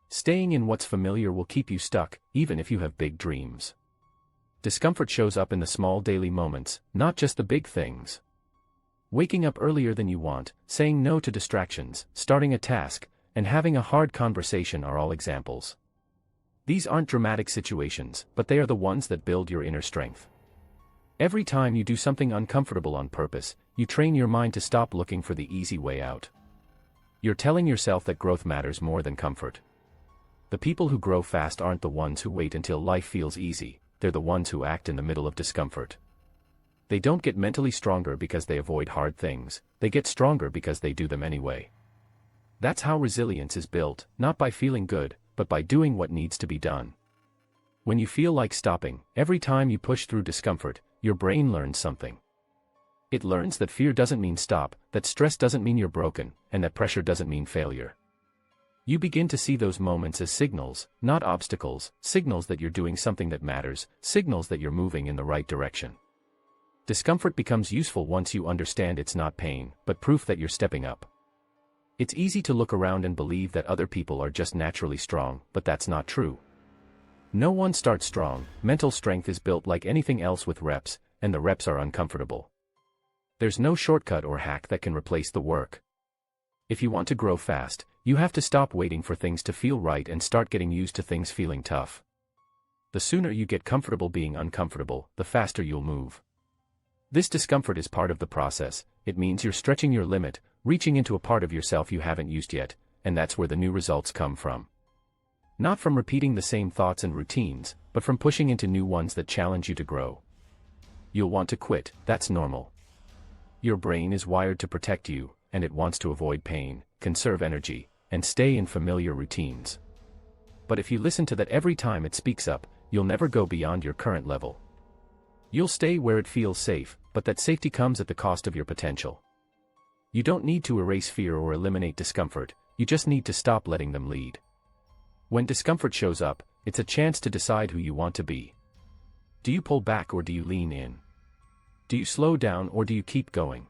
Speaker 1: Staying in what's familiar will keep you stuck, even if you have big dreams. Discomfort shows up in the small daily moments, not just the big things. Waking up earlier than you want, saying no to distractions, starting a task, and having a hard conversation are all examples. These aren't dramatic situations, but they are the ones that build your inner strength. Every time you do something uncomfortable on purpose, you train your mind to stop looking for the easy way out. You're telling yourself that growth matters more than comfort. The people who grow fast aren't the ones who wait until life feels easy, they're the ones who act in the middle of discomfort. They don't get mentally stronger because they avoid hard things, they get stronger because they do them anyway. That's how resilience is built, not by feeling good, but by doing what needs to be done. When you feel like stopping, every time you push through discomfort, your brain learns something. It learns that fear doesn't mean stop, that stress doesn't mean you're broken, and that pressure doesn't mean failure. You begin to see those moments as signals, not obstacles, signals that you're doing something that matters, signals that you're moving in the right direction. Discomfort becomes useful once you understand it's not pain, but proof that you're stepping up. It's easy to look around and believe that other people are just naturally strong, but that's not true. No one starts strong. Mental strength is built like anything else with reps, and the reps are uncomfortable. There's no shortcut or hack that can replace the work. If you want to grow fast, you have to stop waiting for things to feel right and start getting used to things feeling tough. The sooner you get comfortable being uncomfortable, the faster you'll move. This discomfort is part of the process. It means you're stretching your limit, reaching into a part of yourself you haven't used yet, and that's where the new results come from. Not from repeating the same thoughts and routines, but from pushing into new ones that challenge you to grow. You'll want to quit, that's normal. Your brain is wired to protect you, and it wants to avoid pain, conserve energy, and stay in familiar routines. But if you listen to that every time it speaks up, you'll never go beyond your current level. You'll stay where it feels safe, but that safety comes at the cost of your potential. You don't need to erase fear or eliminate discomfort, you just need to stop letting them lead. When discomfort shows up, it's a chance to decide who you want to be. Do you pull back or do you lean in? Do you slow down or do you keep going?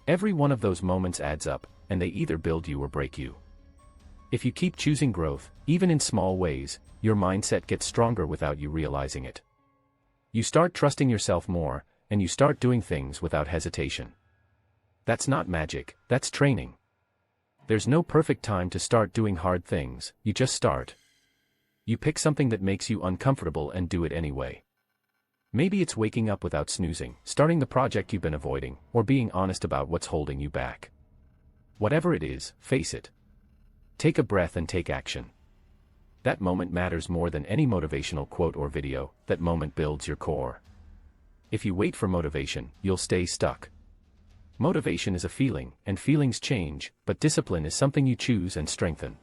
Speaker 1: Every one of those moments adds up, and they either build you or break you. If you keep choosing growth, even in small ways, your mindset gets stronger without you realizing it. You start trusting yourself more, and you start doing things without hesitation. That's not magic, that's training. There's no perfect time to start doing hard things, you just start. You pick something that makes you uncomfortable and do it anyway. Maybe it's waking up without snoozing, starting the project you've been avoiding, or being honest about what's holding you back. Whatever it is, face it. Take a breath and take action. That moment matters more than any motivational quote or video. That moment builds your core. If you wait for motivation, you'll stay stuck. Motivation is a feeling, and feelings change, but discipline is something you choose and strengthen.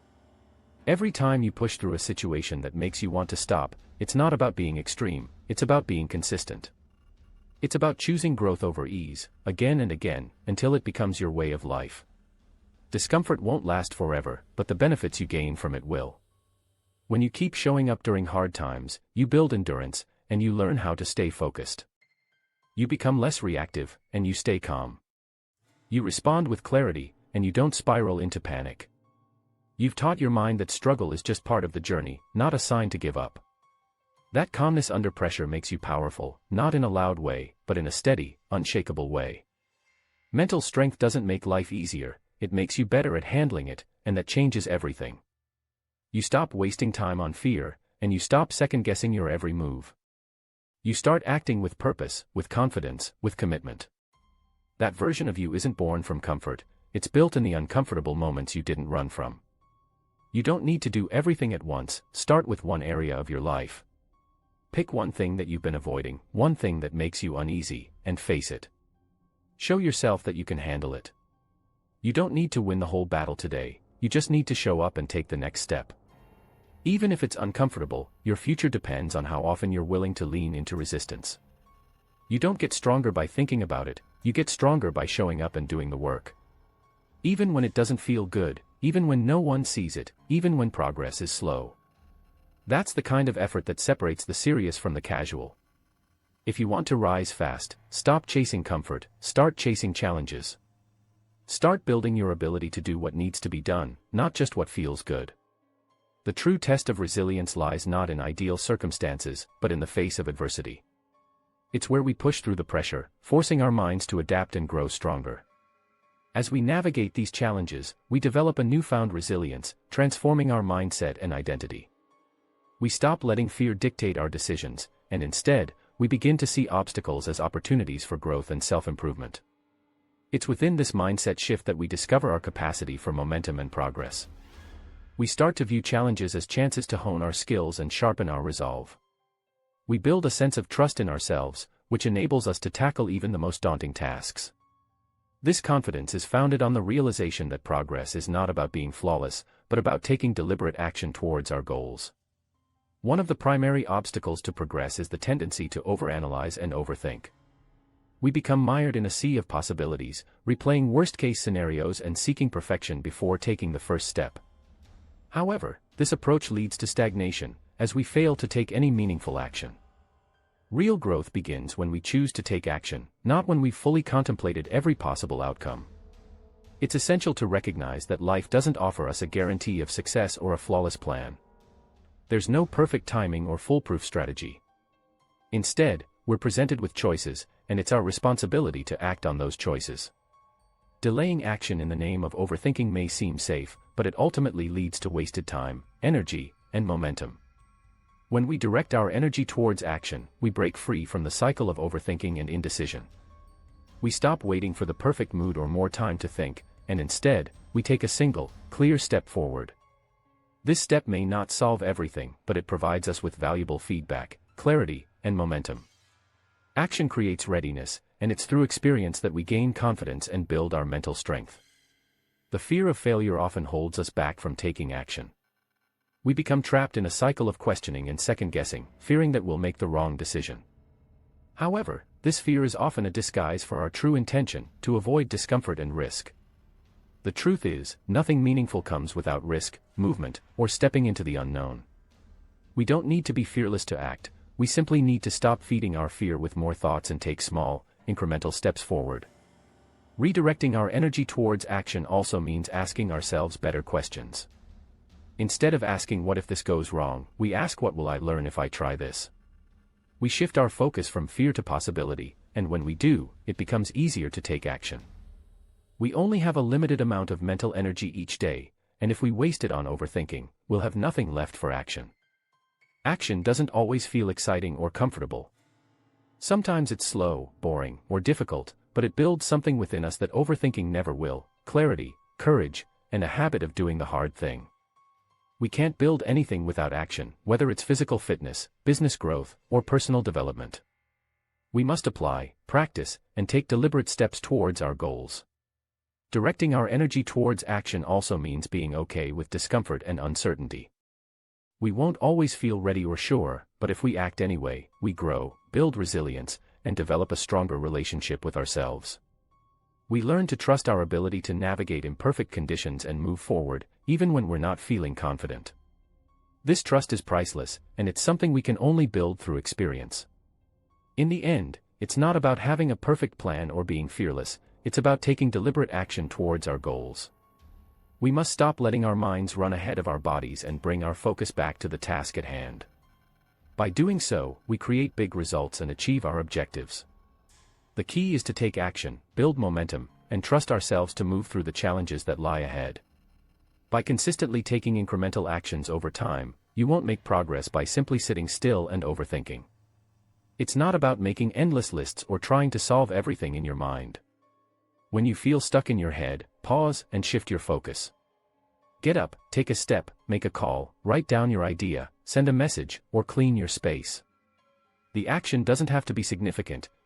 Speaker 1: Every time you push through a situation that makes you want to stop, it's not about being extreme, it's about being consistent. It's about choosing growth over ease, again and again, until it becomes your way of life. Discomfort won't last forever, but the benefits you gain from it will. When you keep showing up during hard times, you build endurance, and you learn how to stay focused. You become less reactive, and you stay calm. You respond with clarity, and you don't spiral into panic. You've taught your mind that struggle is just part of the journey, not a sign to give up. That calmness under pressure makes you powerful, not in a loud way, but in a steady, unshakable way. Mental strength doesn't make life easier, it makes you better at handling it, and that changes everything. You stop wasting time on fear, and you stop second-guessing your every move. You start acting with purpose, with confidence, with commitment. That version of you isn't born from comfort, it's built in the uncomfortable moments you didn't run from. You don't need to do everything at once, start with one area of your life. Pick one thing that you've been avoiding, one thing that makes you uneasy, and face it. Show yourself that you can handle it. You don't need to win the whole battle today, you just need to show up and take the next step. Even if it's uncomfortable, your future depends on how often you're willing to lean into resistance. You don't get stronger by thinking about it, you get stronger by showing up and doing the work. Even when it doesn't feel good, even when no one sees it, even when progress is slow. That's the kind of effort that separates the serious from the casual. If you want to rise fast, stop chasing comfort, start chasing challenges. Start building your ability to do what needs to be done, not just what feels good. The true test of resilience lies not in ideal circumstances, but in the face of adversity. It's where we push through the pressure, forcing our minds to adapt and grow stronger. As we navigate these challenges, we develop a newfound resilience, transforming our mindset and identity. We stop letting fear dictate our decisions, and instead, we begin to see obstacles as opportunities for growth and self-improvement. It's within this mindset shift that we discover our capacity for momentum and progress. We start to view challenges as chances to hone our skills and sharpen our resolve. We build a sense of trust in ourselves, which enables us to tackle even the most daunting tasks. This confidence is founded on the realization that progress is not about being flawless, but about taking deliberate action towards our goals. One of the primary obstacles to progress is the tendency to overanalyze and overthink. We become mired in a sea of possibilities, replaying worst-case scenarios and seeking perfection before taking the first step. However, this approach leads to stagnation, as we fail to take any meaningful action. Real growth begins when we choose to take action, not when we've fully contemplated every possible outcome. It's essential to recognize that life doesn't offer us a guarantee of success or a flawless plan. There's no perfect timing or foolproof strategy. Instead, we're presented with choices, and it's our responsibility to act on those choices. Delaying action in the name of overthinking may seem safe, but it ultimately leads to wasted time, energy, and momentum. When we direct our energy towards action, we break free from the cycle of overthinking and indecision. We stop waiting for the perfect mood or more time to think, and instead, we take a single, clear step forward. This step may not solve everything, but it provides us with valuable feedback, clarity, and momentum. Action creates readiness, and it's through experience that we gain confidence and build our mental strength. The fear of failure often holds us back from taking action. We become trapped in a cycle of questioning and second-guessing, fearing that we'll make the wrong decision. However, this fear is often a disguise for our true intention, to avoid discomfort and risk. The truth is, nothing meaningful comes without risk, movement, or stepping into the unknown. We don't need to be fearless to act, we simply need to stop feeding our fear with more thoughts and take small, incremental steps forward. Redirecting our energy towards action also means asking ourselves better questions. Instead of asking what if this goes wrong, we ask what will I learn if I try this. We shift our focus from fear to possibility, and when we do, it becomes easier to take action. We only have a limited amount of mental energy each day, and if we waste it on overthinking, we'll have nothing left for action. Action doesn't always feel exciting or comfortable. Sometimes it's slow, boring, or difficult, but it builds something within us that overthinking never will: clarity, courage, and a habit of doing the hard thing. We can't build anything without action, whether it's physical fitness, business growth, or personal development. We must apply, practice, and take deliberate steps towards our goals. Directing our energy towards action also means being okay with discomfort and uncertainty. We won't always feel ready or sure, but if we act anyway, we grow, build resilience, and develop a stronger relationship with ourselves. We learn to trust our ability to navigate imperfect conditions and move forward, even when we're not feeling confident. This trust is priceless, and it's something we can only build through experience. In the end, it's not about having a perfect plan or being fearless, it's about taking deliberate action towards our goals. We must stop letting our minds run ahead of our bodies and bring our focus back to the task at hand. By doing so, we create big results and achieve our objectives. The key is to take action, build momentum, and trust ourselves to move through the challenges that lie ahead. By consistently taking incremental actions over time, you won't make progress by simply sitting still and overthinking. It's not about making endless lists or trying to solve everything in your mind. When you feel stuck in your head, pause and shift your focus. Get up, take a step, make a call, write down your idea, send a message, or clean your space. The action doesn't have to be significant,